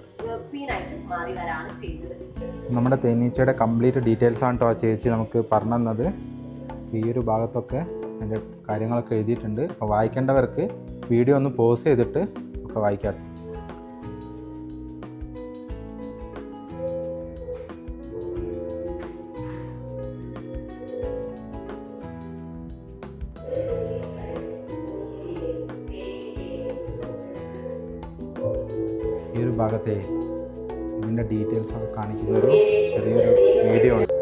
ക്വീനായിട്ട് മാറി വരാണ് ചെയ്യുന്നത്. നമ്മുടെ തേനീച്ചയുടെ കംപ്ലീറ്റ് ഡീറ്റെയിൽസ് ആണ് കേട്ടോ ആ ചേച്ചി നമുക്ക് പറഞ്ഞു തന്നത്. ഈ ഒരു ഭാഗത്തൊക്കെ അതിൻ്റെ കാര്യങ്ങളൊക്കെ എഴുതിയിട്ടുണ്ട്. അപ്പോൾ വായിക്കേണ്ടവർക്ക് വീഡിയോ ഒന്ന് പോസ് ചെയ്തിട്ട് ഒക്കെ വായിക്കാം. ഈ ഒരു ഭാഗത്തെ ഇതിൻ്റെ ഡീറ്റെയിൽസ് ഒക്കെ കാണിക്കുന്ന ഒരു ചെറിയൊരു വീഡിയോ ഉണ്ട്.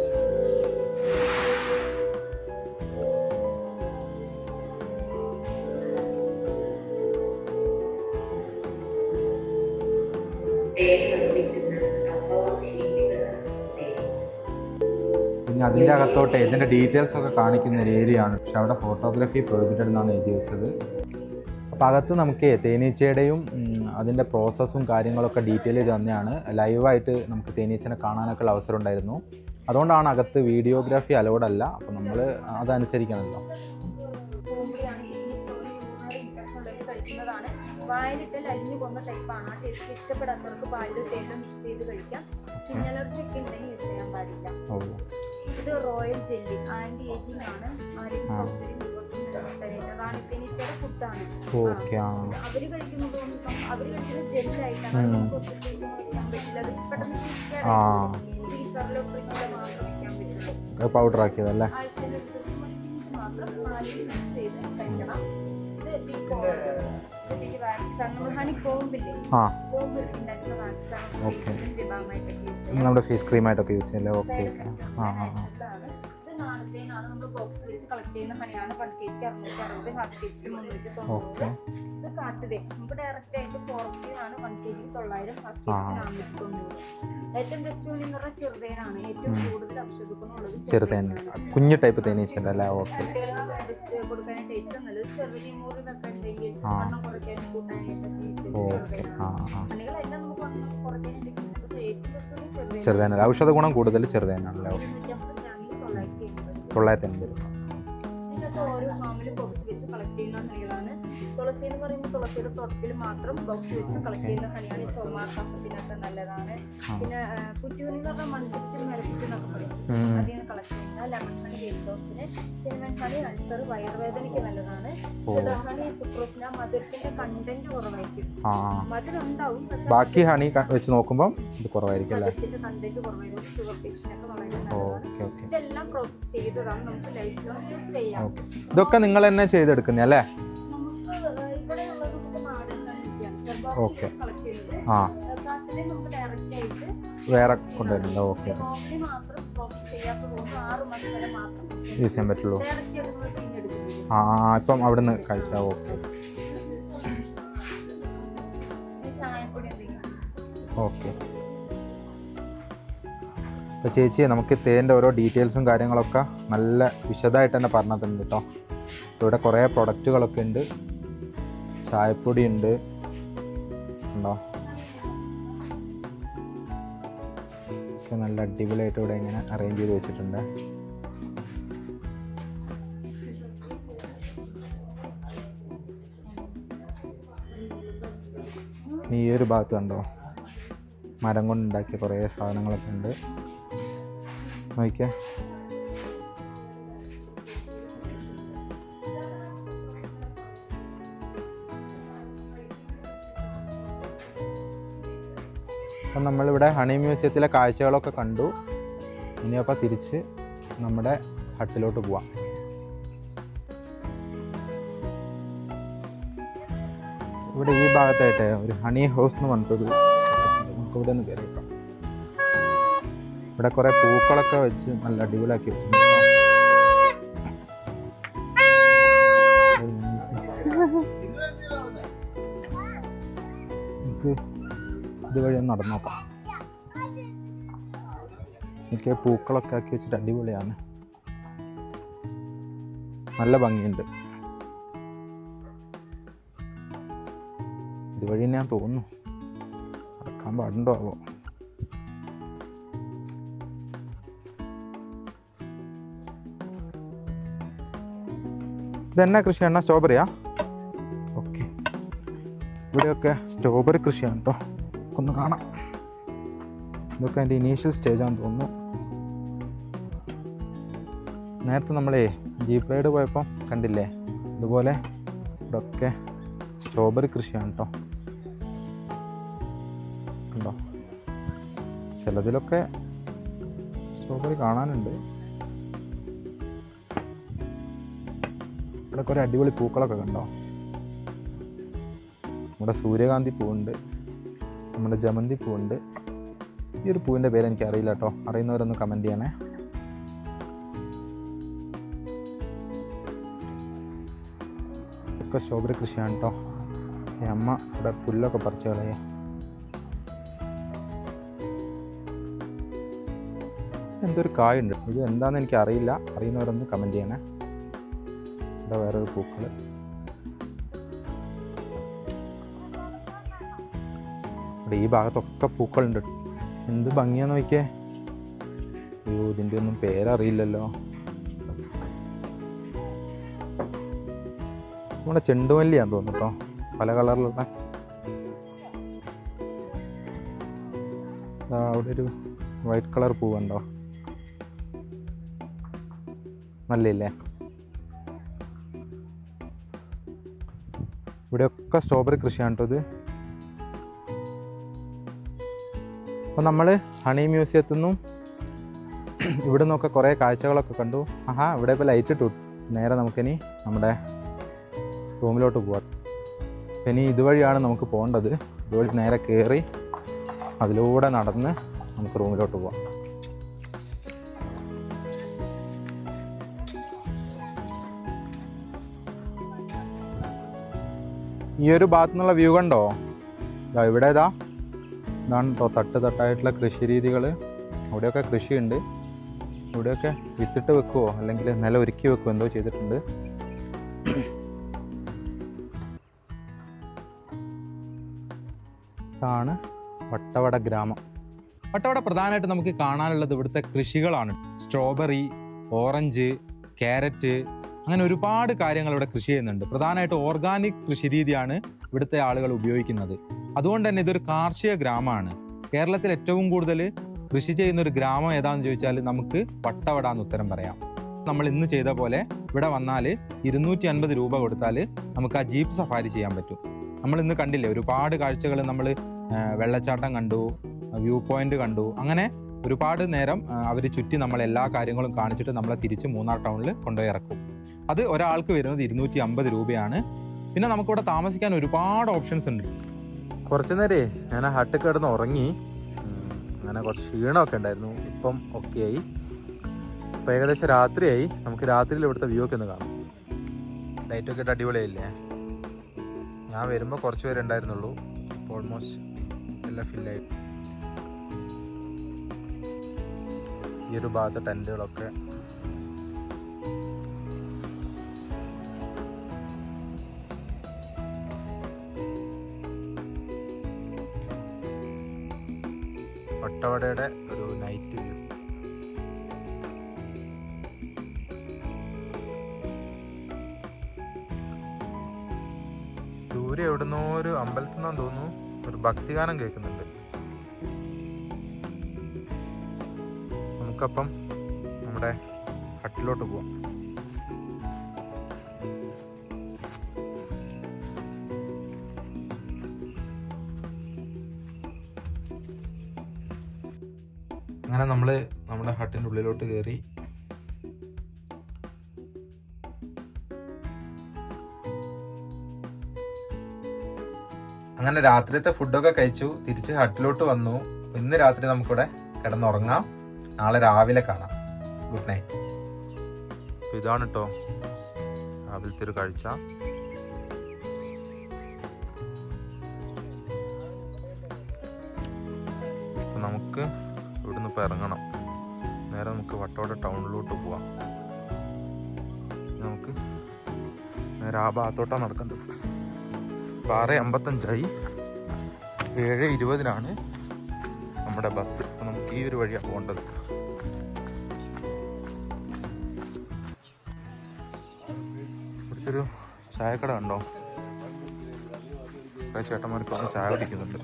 പിന്നെ അതിൻ്റെ അകത്തോട്ട് ഇതിൻ്റെ ഡീറ്റെയിൽസ് ഒക്കെ കാണിക്കുന്ന ഒരു ഏരിയ ആണ്. പക്ഷെ അവിടെ ഫോട്ടോഗ്രാഫി പ്രോഹിബിറ്റഡ് എന്നാണ് എഴുതി വെച്ചത്. അപ്പോൾ അകത്ത് നമുക്ക് തേനീച്ചയുടെയും അതിൻ്റെ പ്രോസസ്സും കാര്യങ്ങളൊക്കെ ഡീറ്റെയിൽ ചെയ്ത് തന്നെയാണ്. ലൈവായിട്ട് നമുക്ക് തേനീച്ചനെ കാണാനൊക്കെ ഉള്ള അവസരം ഉണ്ടായിരുന്നു. അതുകൊണ്ടാണ് അകത്ത് വീഡിയോഗ്രാഫി അലൗഡ് അല്ല. അപ്പോൾ നമ്മൾ അതനുസരിക്കണമല്ലോ. വായിലിട്ട് അലിഞ്ഞു പോകുന്ന ടൈപ്പാണ്. ആ ടേസ്റ്റ് ഇഷ്ടപ്പെടാത്തവർക്ക് പാലിൽ തേനും മിക്സ് ചെയ്ത് കഴിക്കാം. സ്കിൻ അലർജി ഒക്കെ ഉണ്ടെങ്കിൽ യൂസ് ചെയ്യാൻ പാടില്ല. ഇത് റോയൽ ജെല്ലി ആന്റി ഏജിങ് ആണ്. ആരോഗ്യ സൗന്ദര്യം റാണിത്തേനീച്ചയുടെ ഫുഡാണ്. അവര് കഴിക്കുന്നത് ജെല്ലായിട്ടാണ്. നമുക്ക് വെക്കാൻ പറ്റില്ല. അത് പെട്ടെന്ന് ഫ്രീസറിലോ ഫ്രിഡ്ജിലോ മാത്രം വെക്കാൻ പറ്റുള്ളൂ. പൗഡർ ആക്കിയതല്ലേ? ആഴ്ചയിൽ ഒരു ദിവസം മാത്രം പാലിൽ മിക്സ് ചെയ്ത് കഴിക്കണം. ഹണി കോമ്പില്ലേ, കോമ്പ് ഉണ്ടാക്കുന്ന വാക്സാണ് നമ്മുടെ ഫേസ് ക്രീമായിട്ടൊക്കെ യൂസ് ചെയ്യല്ലേ? ഓക്കെ. നാളത്തേനാണ് നമ്മൾ ബോക്സ് വെച്ച് കളക്ട് ചെയ്യുന്ന ഹണിയാണ്. 1 kg 660, ഹാഫ് kg 390. ഇത് കാട്ടുതേ നമുക്ക് ഡയറക്റ്റ് ആയിട്ട് ഫോറസ്റ്റിൽ നിന്നാണ്. 1 kg 900, ഹാഫ് kg 490. ഏറ്റവും ബെസ്റ്റ് ഹണി എന്ന് പറഞ്ഞാൽ ചെറുതേനാണ്. ഏറ്റവും കൂടുതൽ ഔഷധഗുണമുള്ളത് ചെറുതേൻ. കുഞ്ഞു ടൈപ്പ് തേനീച്ച അല്ലേ? ഓക്കെ. കുട്ടികൾക്ക് കൊടുക്കാനായിട്ട് ഏറ്റവും നല്ലത് ചെറുതീ മുറിവൊക്കെ ഉണ്ടെങ്കിൽ വണ്ണം കുറയ്ക്കാനും കൂട്ടാനായിട്ട് ഹണികളെല്ലാം നമുക്ക് വണ്ണം കുറയ്ക്കാനായിട്ട് ഏറ്റവും ബെസ്റ്റ് ചെറുതേൻ. ചെറുതേനല്ല, ഔഷധ ഗുണം കൂടുതൽ ചെറുതേനാണല്ലേ? 980. ഇതിനകത്ത് ഓരോ ഫാമിലും ബോക്സ് വെച്ച് കളക്ട് ചെയ്യുന്ന ഹണികളാണ്. തുളസി എന്ന് പറയുമ്പോൾ തുളസിയുടെ തോട്ടത്തിൽ മാത്രം ബോക്സ് വെച്ച് കളക്ട് ചെയ്യുന്ന ഹണിയാണ്. ചുമ കഫത്തിനൊക്കെ നല്ലതാണ്. പിന്നെ കുറ്റുഹണി എന്ന് പറഞ്ഞാൽ മൺകുറ്റും മരക്കുറ്റും എന്നൊക്കെ പറയും. അതിൽ നിന്ന് കളക്ട് ചെയ്യുന്ന ലെമൺ ഹണി വെയിറ്റ് ലോസിന്, സിനമൺ ഹണി അൾസർ വയറുവേദനയ്ക്ക് നല്ലതാണ്. ഹണി സുക്രോസിന് മധുരത്തിന്റെ കണ്ടന്റ് കുറവായിരിക്കും. മധുരം ഉണ്ടാവും, പക്ഷെ ബാക്കി ഹണി വെച്ച് നോക്കുമ്പോൾ ഇത് കുറവായിരിക്കും. മധുരത്തിന്റെ കണ്ടന്റ് കുറവായിരിക്കും. ഷുഗർ പേഷ്യന്റിനൊക്കെ വളരെ നല്ലതാണ്. ഇതെല്ലാം പ്രോസസ് ചെയ്തതാണ്. നമുക്ക് ലൈഫ് ലോങ് യൂസ് ചെയ്യാം. ഇതൊക്കെ നിങ്ങൾ തന്നെ ചെയ്തെടുക്കുന്നേ അല്ലേ? നമുക്ക് ഇവിടെ ഉള്ളത് നമുക്ക് നാടൻ തന്നെയാണ്. ഓക്കെ. കളക്ട് ചെയ്തത് ആ കാട്ടിലെ നമുക്ക് ഡയറക്റ്റ് ആയിട്ട് വേറെ കൊണ്ടുവരുന്നുണ്ടോ? ഓക്കെ. റോബിലി മാത്രം പ്രോസസ് ചെയ്യാത്തത് കൊണ്ട് 6 മാസം വരെ മാത്രം യൂസ് ചെയ്യാൻ പറ്റുള്ളൂ. ഡയറക്റ്റ് ആയിട്ട് നമ്മൾ പിന്നെ എടുക്കുന്നത്. ഇപ്പം അവിടെ നിന്ന് കഴിച്ചാൽ ഓക്കെ. ചായപ്പൊടി എന്തെങ്കിലും. ഓക്കെ. അപ്പോൾ ചേച്ചി നമുക്ക് തേൻ്റെ ഓരോ ഡീറ്റെയിൽസും കാര്യങ്ങളൊക്കെ നല്ല വിശദമായിട്ട് തന്നെ പറഞ്ഞു തന്നിട്ടുണ്ട് കേട്ടോ. ഇവിടെ കുറേ പ്രൊഡക്റ്റുകളൊക്കെ ഉണ്ട്. ചായപ്പൊടി ഉണ്ട് ഉണ്ടോ, ഒക്കെ നല്ല അടിപൊളിയായിട്ട് ഇവിടെ ഇങ്ങനെ അറേഞ്ച് ചെയ്ത് വെച്ചിട്ടുണ്ട്. ഈ ഒരു ഭാഗത്ത് കണ്ടോ മരം കൊണ്ടുണ്ടാക്കിയ കുറേ സാധനങ്ങളൊക്കെ ഉണ്ട്. നോക്കിയേ, അപ്പം നമ്മളിവിടെ ഹണി മ്യൂസിയത്തിലെ കാഴ്ചകളൊക്കെ കണ്ടു. ഇനിയപ്പോൾ തിരിച്ച് നമ്മുടെ ഹട്ടിലോട്ട് പോവാം. ഇവിടെ ഈ ഭാഗത്തായിട്ട് ഒരു ഹണി ഹൗസ് എന്ന് പറഞ്ഞിട്ടൊരു നമുക്ക് ഇവിടെ നിന്ന് കയറി വെക്കാം. ഇവിടെ കുറേ പൂക്കളൊക്കെ വെച്ച് നല്ല അടിപൊളിയാക്കി വെച്ചിട്ടുണ്ട്. നമുക്ക് ഇതുവഴി ഒന്ന് നടന്നു നോക്കാം. എനിക്ക് പൂക്കളൊക്കെ ആക്കി വെച്ചിട്ട് അടിപൊളിയാണ്, നല്ല ഭംഗിയുണ്ട്. ഇതുവഴി ഞാൻ തോന്നുന്നു നടക്കാൻ പാടുണ്ടോ ആവോ. ഇതെന്നാ കൃഷിയാണ്? സ്ട്രോബെറിയാ? ഓക്കെ. ഇവിടെയൊക്കെ സ്ട്രോബെറി കൃഷിയാണ് കേട്ടോ. ഒന്ന് കാണാം. ഇതൊക്കെ എൻ്റെ ഇനീഷ്യൽ സ്റ്റേജാണെന്ന് തോന്നുന്നു. നേരത്തെ നമ്മളേ ജീപ്പ് റൈഡ് പോയപ്പോൾ കണ്ടില്ലേ, ഇതുപോലെ ഇവിടെയൊക്കെ സ്ട്രോബെറി കൃഷിയാണ് കേട്ടോ. ഉണ്ടോ, ചിലതിലൊക്കെ സ്ട്രോബെറി കാണാനുണ്ട്. ഇവിടെ കുറേ അടിപൊളി പൂക്കളൊക്കെ കണ്ടോ. ഇവിടെ സൂര്യകാന്തി പൂവുണ്ട്, നമ്മുടെ ജമന്തി പൂവുണ്ട്. ഈ ഒരു പൂവിൻ്റെ പേര് എനിക്ക് അറിയില്ല കേട്ടോ, അറിയുന്നവരൊന്ന് കമൻറ്റ് ചെയ്യണേ. ഒക്കെ സ്ട്രോബെറി കൃഷിയാണ് കേട്ടോ. ഈ അമ്മ ഇവിടെ പുല്ലൊക്കെ പറിച്ച് കളയേ. എന്തൊരു കായുണ്ട്, ഇത് എന്താണെന്ന് എനിക്ക് അറിയില്ല, അറിയുന്നവരൊന്ന് കമൻറ്റ് ചെയ്യണേ. ഇവിടെ വേറൊരു പൂക്കൾ. ഇവിടെ ഈ ഭാഗത്തൊക്കെ പൂക്കളുണ്ട്. എന്ത് ഭംഗിയാന്ന് നോക്കിയേ. അയ്യോ, ഇതിൻ്റെ ഒന്നും പേരറിയില്ലല്ലോ. നമ്മുടെ ചെണ്ടുമല്ലിയാന്ന് തോന്നുന്നു കേട്ടോ, പല കളറിലുള്ള. അവിടെ ഒരു വൈറ്റ് കളർ പൂവുണ്ടോ, നല്ലില്ലേ. ഇവിടെയൊക്കെ സ്ട്രോബെറി കൃഷിയാണ് കേട്ടോ ഇത്. അപ്പോൾ നമ്മൾ ഹണി മ്യൂസിയത്തിൽ നിന്നും ഇവിടെ നിന്നൊക്കെ കുറേ കാഴ്ചകളൊക്കെ കണ്ടു. ഇവിടെ ഇപ്പോൾ ലൈറ്റ് ഇട്ടു. നേരെ നമുക്കിനി നമ്മുടെ റൂമിലോട്ട് പോവാം. ഇനി ഇതുവഴിയാണ് നമുക്ക് പോകേണ്ടത്. ഇതുവഴി നേരെ കയറി അതിലൂടെ നടന്ന് നമുക്ക് റൂമിലോട്ട് പോവാം. ഈ ഒരു ഭാഗത്തു നിന്നുള്ള വ്യൂ കണ്ടോ, ഇവിടെ ഇതാണ് കേട്ടോ തട്ട് തട്ടായിട്ടുള്ള കൃഷി രീതികൾ. അവിടെയൊക്കെ കൃഷിയുണ്ട്. ഇവിടെയൊക്കെ വിത്തിട്ട് വെക്കുവോ അല്ലെങ്കിൽ നില ഒരുക്കി വെക്കുവോ എന്തോ ചെയ്തിട്ടുണ്ട്. ഇതാണ് വട്ടവട ഗ്രാമം. വട്ടവട പ്രധാനമായിട്ട് നമുക്ക് കാണാനുള്ളത് ഇവിടുത്തെ കൃഷികളാണ്. സ്ട്രോബെറി, ഓറഞ്ച്, ക്യാരറ്റ്, അങ്ങനെ ഒരുപാട് കാര്യങ്ങൾ ഇവിടെ കൃഷി ചെയ്യുന്നുണ്ട്. പ്രധാനമായിട്ട് ഓർഗാനിക് കൃഷി രീതിയാണ് ഇവിടുത്തെ ആളുകൾ ഉപയോഗിക്കുന്നത്. അതുകൊണ്ട് തന്നെ ഇതൊരു കാർഷിക ഗ്രാമമാണ്. കേരളത്തിൽ ഏറ്റവും കൂടുതൽ കൃഷി ചെയ്യുന്ന ഒരു ഗ്രാമം ഏതാണെന്ന് ചോദിച്ചാൽ നമുക്ക് വട്ടവട എന്ന് ഉത്തരം പറയാം. നമ്മൾ ഇന്ന് ചെയ്ത പോലെ ഇവിടെ വന്നാൽ 250 രൂപ കൊടുത്താൽ നമുക്ക് ആ ജീപ്പ് സഫാരി ചെയ്യാൻ പറ്റും. നമ്മൾ ഇന്ന് കണ്ടില്ലേ ഒരുപാട് കാഴ്ചകൾ. നമ്മൾ വെള്ളച്ചാട്ടം കണ്ടു, വ്യൂ പോയിന്റ് കണ്ടു, അങ്ങനെ ഒരുപാട് നേരം അവർ ചുറ്റി നമ്മളെല്ലാ കാര്യങ്ങളും കാണിച്ചിട്ട് നമ്മളെ തിരിച്ച് മൂന്നാർ ടൗണിൽ കൊണ്ടുപോയി ഇറക്കും. അത് ഒരാൾക്ക് വരുന്നത് 250 രൂപയാണ്. പിന്നെ നമുക്കിവിടെ താമസിക്കാൻ ഒരുപാട് ഓപ്ഷൻസ് ഉണ്ട്. കുറച്ച് നേരേ ഞാൻ ആ ഹട്ടിൽ കിടന്ന് ഉറങ്ങി. അങ്ങനെ കുറച്ച് ക്ഷീണമൊക്കെ ഉണ്ടായിരുന്നു. ഇപ്പം ഓക്കെ ആയി. ഇപ്പം ഏകദേശം രാത്രിയായി. നമുക്ക് രാത്രിയിൽ ഇവിടുത്തെ വ്യൂ ഒക്കെ ഒന്ന് കാണാം. ലൈറ്റൊക്കെ ഇട്ട് അടിപൊളിയായില്ലേ? ഞാൻ വരുമ്പോൾ കുറച്ച് പേര് ഉണ്ടായിരുന്നുള്ളൂ. ഇപ്പോൾ ഓൾമോസ്റ്റ് എല്ലാം ഫില്ലായി. ഈ ഒരു ഭാഗത്തെ ടെൻറ്റുകളൊക്കെ വട്ടവടയുടെ ഒരു നൈറ്റ് വ്യൂ. ദൂരെ എവിടുന്നോ ഒരു അമ്പലത്തിൽ നിന്നാന്ന് തോന്നുന്നു ഒരു ഭക്തിഗാനം കേൾക്കുന്നുണ്ട്. നമുക്കപ്പം നമ്മുടെ ഹട്ടിലോട്ട് പോവാം. അങ്ങനെ നമ്മൾ നമ്മുടെ ഹട്ടിൻ്റെ ഉള്ളിലോട്ട് കയറി. അങ്ങനെ രാത്രിയത്തെ ഫുഡൊക്കെ കഴിച്ചു. തിരിച്ച് ഹട്ടിലോട്ട് വന്നു. ഇന്ന് രാത്രി നമുക്കിവിടെ കിടന്നുറങ്ങാം. നാളെ രാവിലെ കാണാം. Good night. ഇതാണ് കേട്ടോ രാവിലത്തെ ഒരു കാഴ്ച. നമുക്ക് ഇവിടുന്ന് ഇപ്പോൾ ഇറങ്ങണം. നേരെ നമുക്ക് വട്ടവട ടൗണിലോട്ട് പോവാം. നമുക്ക് നേരെ ആ ഭാഗത്തോട്ടാണ് നടക്കേണ്ടത്. 6:55 7:20 നമ്മുടെ ബസ്. അപ്പം നമുക്ക് ഈ ഒരു വഴിയാണ് പോകേണ്ടത്. ഇവിടുത്തെ ഒരു ചായക്കട കണ്ടോ? കുറേ ചേട്ടന്മാർക്ക് വന്ന് ചായ കുടിക്കുന്നുണ്ട്.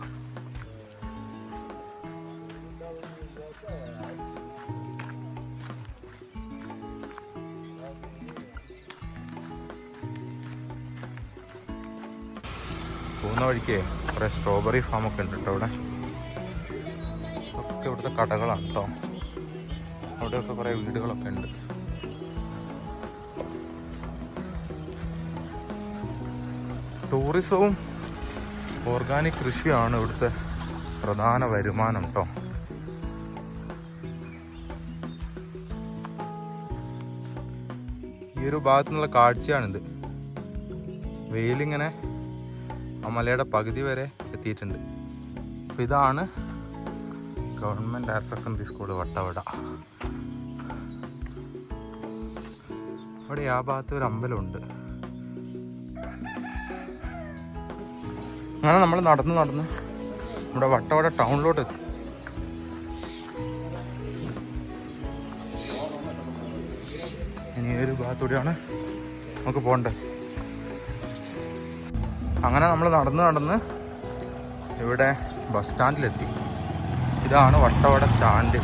പോകുന്ന വഴിക്ക് കുറേ സ്ട്രോബെറി ഫാമൊക്കെ ഉണ്ട് കേട്ടോ. ഇവിടെ ഒക്കെ ഇവിടുത്തെ കടകളാണ് കേട്ടോ. അവിടെയൊക്കെ കുറേ വീടുകളൊക്കെ ഉണ്ട്. ടൂറിസവും ഓർഗാനിക് കൃഷിയാണ് ഇവിടുത്തെ പ്രധാന വരുമാനം കേട്ടോ. ഈ ഒരു ഭാഗത്തു നിന്നുള്ള കാഴ്ചയാണിത്. വെയിലിങ്ങനെ ആ മലയുടെ പകുതി വരെ എത്തിയിട്ടുണ്ട്. അപ്പം ഇതാണ് government higher secondary school Vattavada. അവിടെ ആ ഭാഗത്ത് ഒരു അമ്പലമുണ്ട്. അങ്ങനെ നമ്മൾ നടന്ന് നമ്മുടെ വട്ടവട ടൗണിലോട്ട് എത്തി. ഇനി ഒരു ഭാഗത്തൂടെയാണ് നമുക്ക് പോകേണ്ടത്. അങ്ങനെ നമ്മൾ നടന്ന് ഇവിടെ ബസ് സ്റ്റാൻഡിലെത്തി. ഇതാണ് വട്ടവട സ്റ്റാൻഡ്.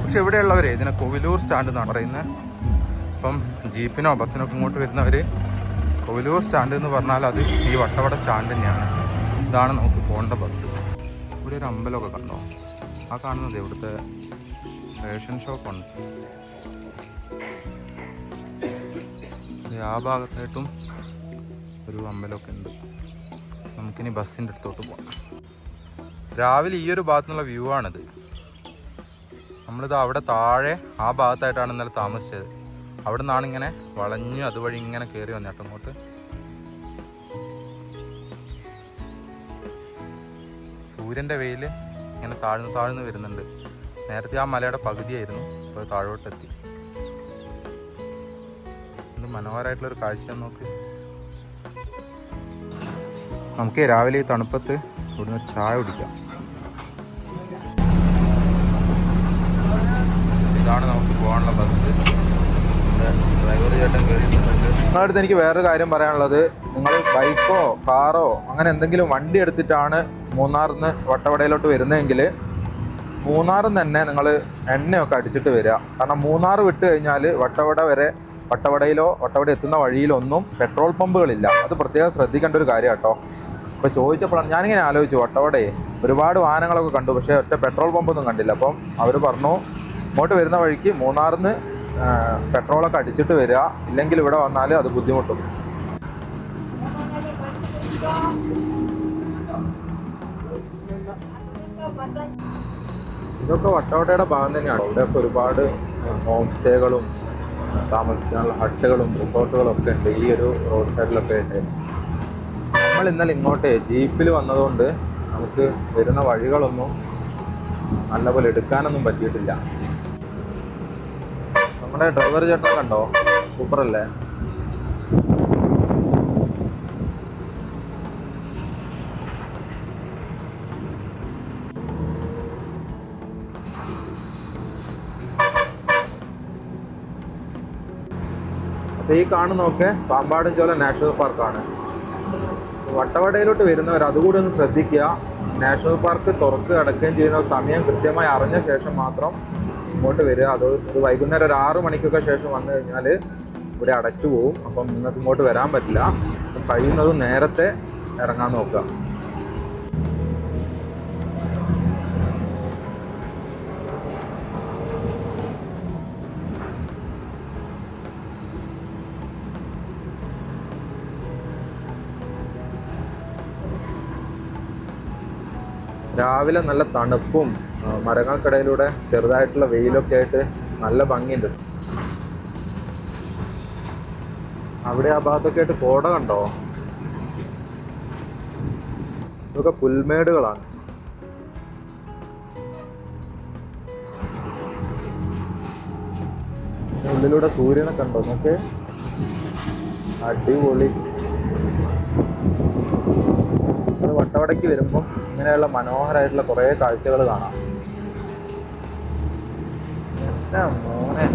പക്ഷെ ഇവിടെയുള്ളവരെ ഇതിനെ കോവിലൂർ സ്റ്റാൻഡ് എന്നാണ് പറയുന്നത്. അപ്പം ജീപ്പിനോ ബസ്സിനൊക്കെ ഇങ്ങോട്ട് വരുന്നവർ കോവിലൂർ സ്റ്റാൻഡ് എന്ന് പറഞ്ഞാൽ അത് ഈ വട്ടവട സ്റ്റാൻഡ് തന്നെയാണ്. ഇതാണ് നമുക്ക് പോകേണ്ട ബസ്. ഇവിടെ ഒരു അമ്പലമൊക്കെ കണ്ടോ? ആ കാണുന്നത് ഇവിടുത്തെ റേഷൻ ഷോപ്പുണ്ട്. ആ ഭാഗത്തായിട്ടും ഒരു അമ്പലമൊക്കെ ഉണ്ട്. നമുക്കിനി ബസ്സിൻ്റെ അടുത്തോട്ട് പോകാം. രാവിലെ ഈ ഒരു ഭാഗത്തു നിന്നുള്ള വ്യൂ ആണിത്. നമ്മളിത് അവിടെ താഴെ ആ ഭാഗത്തായിട്ടാണ് ഇന്നലെ താമസിച്ചത്. അവിടെ നിന്നാണ് ഇങ്ങനെ വളഞ്ഞ് അതുവഴി ഇങ്ങനെ കയറി വന്നിട്ട് അങ്ങോട്ട്. സൂര്യൻ്റെ വെയിൽ ഇങ്ങനെ താഴ്ന്ന് വരുന്നുണ്ട്. നേരത്തെ ആ മലയുടെ പകുതിയായിരുന്നു, ഇപ്പോൾ താഴോട്ടെത്തി. ഇത് മനോഹരമായിട്ടുള്ളൊരു കാഴ്ച നോക്ക്. നമുക്ക് രാവിലെ ഈ തണുപ്പത്ത് ഇവിടുന്ന് ചായ കുടിക്കാം. ഇതാണ് നമുക്ക് പോകാനുള്ള ബസ്. ഡ്രൈവർ ചേട്ടൻ കയറിയിട്ടുണ്ട്. നിങ്ങളുടെ അടുത്ത് എനിക്ക് വേറൊരു കാര്യം പറയാനുള്ളത്, നിങ്ങൾ ബൈക്കോ കാറോ അങ്ങനെ എന്തെങ്കിലും വണ്ടി എടുത്തിട്ടാണ് മൂന്നാറിൽ നിന്ന് വട്ടവടയിലോട്ട് വരുന്നതെങ്കിൽ മൂന്നാറിൽ നിന്ന് തന്നെ നിങ്ങൾ എണ്ണയൊക്കെ അടിച്ചിട്ട് വരിക. കാരണം മൂന്നാർ വിട്ട് കഴിഞ്ഞാൽ വട്ടവടയിലോ വട്ടവട എത്തുന്ന വഴിയിലൊന്നും പെട്രോൾ പമ്പുകളില്ല. അത് പ്രത്യേകം ശ്രദ്ധിക്കേണ്ട ഒരു കാര്യം കേട്ടോ. ഇപ്പോൾ ചോദിച്ചപ്പോഴാണ് ഞാനിങ്ങനെ ആലോചിച്ചു, വട്ടവടയെ ഒരുപാട് വാഹനങ്ങളൊക്കെ കണ്ടു, പക്ഷേ ഒറ്റ പെട്രോൾ പമ്പൊന്നും കണ്ടില്ല. അപ്പം അവർ പറഞ്ഞു ഇങ്ങോട്ട് വരുന്ന വഴിക്ക് മൂന്നാറിൽ നിന്ന് പെട്രോളൊക്കെ അടിച്ചിട്ട് വരിക, ഇല്ലെങ്കിൽ ഇവിടെ വന്നാൽ അത് ബുദ്ധിമുട്ടും. ഇതൊക്കെ വട്ടവടയുടെ ഭാഗം തന്നെയാണ്. ഇവിടെയൊക്കെ ഒരുപാട് ഹോം സ്റ്റേകളും താമസിക്കാനുള്ള ഹട്ടുകളും റിസോർട്ടുകളും ഒക്കെ ഉണ്ട് ഈ ഒരു റോഡ് സൈഡിലൊക്കെ ഉണ്ട്. നമ്മൾ ഇന്നലെ ഇങ്ങോട്ട് ജീപ്പിൽ വന്നതുകൊണ്ട് നമുക്ക് വരുന്ന വഴികളൊന്നും നല്ലപോലെ എടുക്കാനൊന്നും പറ്റിയിട്ടില്ല. നമ്മുടെ ഡ്രൈവർ ചേട്ടൻ കണ്ടോ, സൂപ്പറല്ലേ? അപ്പോൾ ഈ കാണുന്നതൊക്കെ പാമ്പാടുംചോല നാഷണൽ പാർക്കാണ്. വട്ടവടയിലോട്ട് വരുന്നവർ അതുകൂടി ഒന്ന് ശ്രദ്ധിക്കുക. നാഷണൽ പാർക്ക് തുറക്ക് അടക്കുകയും ചെയ്യുന്ന സമയം കൃത്യമായി അറിഞ്ഞ ശേഷം മാത്രം ഇങ്ങോട്ട് വരിക. അത് ഒരു വൈകുന്നേരം ഒരു 6 മണിക്കൊക്കെ ശേഷം വന്നു കഴിഞ്ഞാൽ ഇവിടെ അടച്ചു പോവും. അപ്പം നിങ്ങൾക്ക് ഇങ്ങോട്ട് വരാൻ പറ്റില്ല. കഴിയുന്നതും നേരത്തെ ഇറങ്ങാൻ നോക്കുക. രാവിലെ നല്ല തണുപ്പും മരങ്ങൾക്കിടയിലൂടെ ചെറുതായിട്ടുള്ള വെയിലൊക്കെ ആയിട്ട് നല്ല ഭംഗിയുണ്ട്. അവിടെ ആ ഭാഗത്തൊക്കെ ആയിട്ട് കോട കണ്ടോ? ഇതൊക്കെ പുൽമേടുകളാണ്. ഉള്ളിലൂടെ സൂര്യനെ കണ്ടോ നമുക്ക്? അടിപൊളി. വട്ടവടയ്ക്ക് വരുമ്പം ഇങ്ങനെയുള്ള മനോഹരമായിട്ടുള്ള കുറേ കാഴ്ചകൾ കാണാം. എന്താ മോനെ,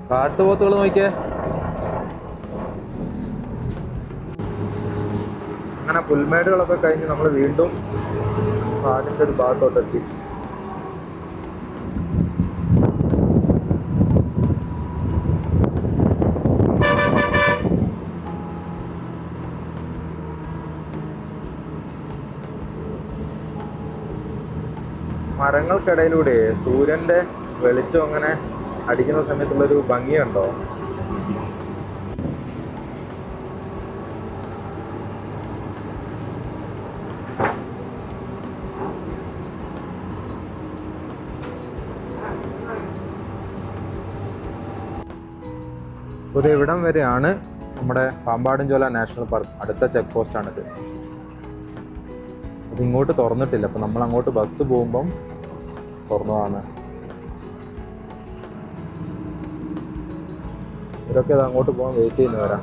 കാട്ടുപോത്തുകൾ നോക്കിയേ. അങ്ങനെ പുൽമേടുകളൊക്കെ കഴിഞ്ഞ് നമ്മൾ വീണ്ടും കാടിൻ്റെ ഒരു ഭാഗത്തോട്ടെത്തി. മരങ്ങൾക്കിടയിലൂടെ സൂര്യൻ്റെ വെളിച്ചം അങ്ങനെ അടിക്കുന്ന സമയത്തുള്ളൊരു ഭംഗിയുണ്ടോ? ഒരു ഇവിടം വരെയാണ് നമ്മുടെ പാമ്പാടുംചോല നാഷണൽ പാർക്ക്. അടുത്ത ചെക്ക് പോസ്റ്റാണിത്. അത് ഇങ്ങോട്ട് തുറന്നിട്ടില്ല. അപ്പം നമ്മൾ അങ്ങോട്ട് ബസ് പോകുമ്പം തുറന്നതാണ്. ഇവരൊക്കെ അത് അങ്ങോട്ട് പോകാൻ വെയിറ്റ് ചെയ്യുന്നവരാ.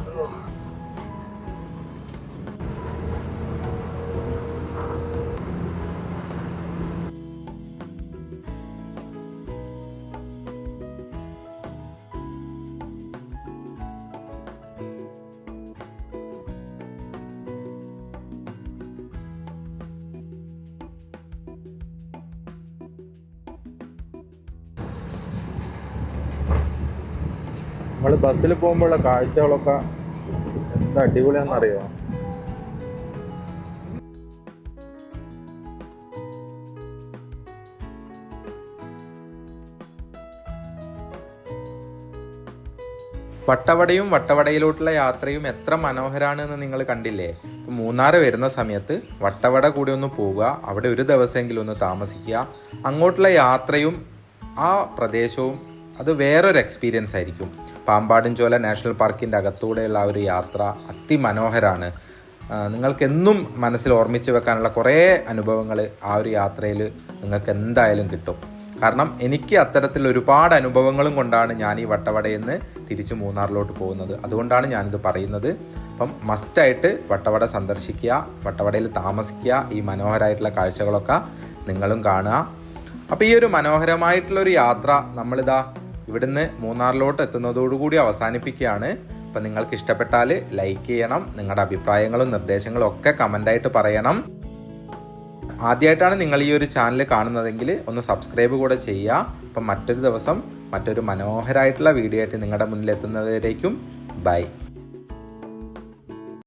നമ്മൾ ബസ്സിൽ പോകുമ്പോഴുള്ള കാഴ്ചകളൊക്കെ എന്താ അടിപൊളിയാണെന്നറിയോ? വട്ടവടയും വട്ടവടയിലോട്ടുള്ള യാത്രയും എത്ര മനോഹരമാണെന്ന് നിങ്ങൾ കണ്ടില്ലേ? മൂന്നാർ വരുന്ന സമയത്ത് വട്ടവട കൂടി ഒന്ന് പോവുക, അവിടെ ഒരു ദിവസമെങ്കിലും ഒന്ന് താമസിക്കുക. അങ്ങോട്ടുള്ള യാത്രയും ആ പ്രദേശവും അത് വേറൊരു എക്സ്പീരിയൻസ് ആയിരിക്കും. പാമ്പാടുംചോല നാഷണൽ പാർക്കിൻ്റെ അകത്തൂടെയുള്ള ആ ഒരു യാത്ര അതിമനോഹരമാണ്. നിങ്ങൾക്കെന്നും മനസ്സിൽ ഓർമ്മിച്ച് വെക്കാനുള്ള കുറേ അനുഭവങ്ങൾ ആ ഒരു യാത്രയിൽ നിങ്ങൾക്ക് എന്തായാലും കിട്ടും. കാരണം എനിക്ക് അത്തരത്തിൽ ഒരുപാട് അനുഭവങ്ങളും കൊണ്ടാണ് ഞാൻ ഈ വട്ടവടയിൽ നിന്ന് തിരിച്ച് മൂന്നാറിലോട്ട് പോകുന്നത്. അതുകൊണ്ടാണ് ഞാനിത് പറയുന്നത്. അപ്പം മസ്റ്റായിട്ട് വട്ടവട സന്ദർശിക്കുക, വട്ടവടയിൽ താമസിക്കുക, ഈ മനോഹരമായിട്ടുള്ള കാഴ്ചകളൊക്കെ നിങ്ങളും കാണുക. അപ്പോൾ ഈ ഒരു മനോഹരമായിട്ടുള്ളൊരു യാത്ര നമ്മളിതാ ഇവിടുന്ന് മൂന്നാറിലോട്ട് എത്തുന്നതോടുകൂടി അവസാനിപ്പിക്കുകയാണ്. അപ്പം നിങ്ങൾക്ക് ഇഷ്ടപ്പെട്ടാൽ ലൈക്ക് ചെയ്യണം, നിങ്ങളുടെ അഭിപ്രായങ്ങളും നിർദ്ദേശങ്ങളും ഒക്കെ കമൻ്റായിട്ട് പറയണം. ആദ്യമായിട്ടാണ് നിങ്ങൾ ഈ ഒരു ചാനൽ കാണുന്നതെങ്കിൽ ഒന്ന് സബ്സ്ക്രൈബ് കൂടെ ചെയ്യുക. അപ്പം മറ്റൊരു ദിവസം മറ്റൊരു മനോഹരമായിട്ടുള്ള വീഡിയോ ആയിട്ട് നിങ്ങളുടെ മുന്നിൽ എത്തുന്നതിലേക്കും ബൈ.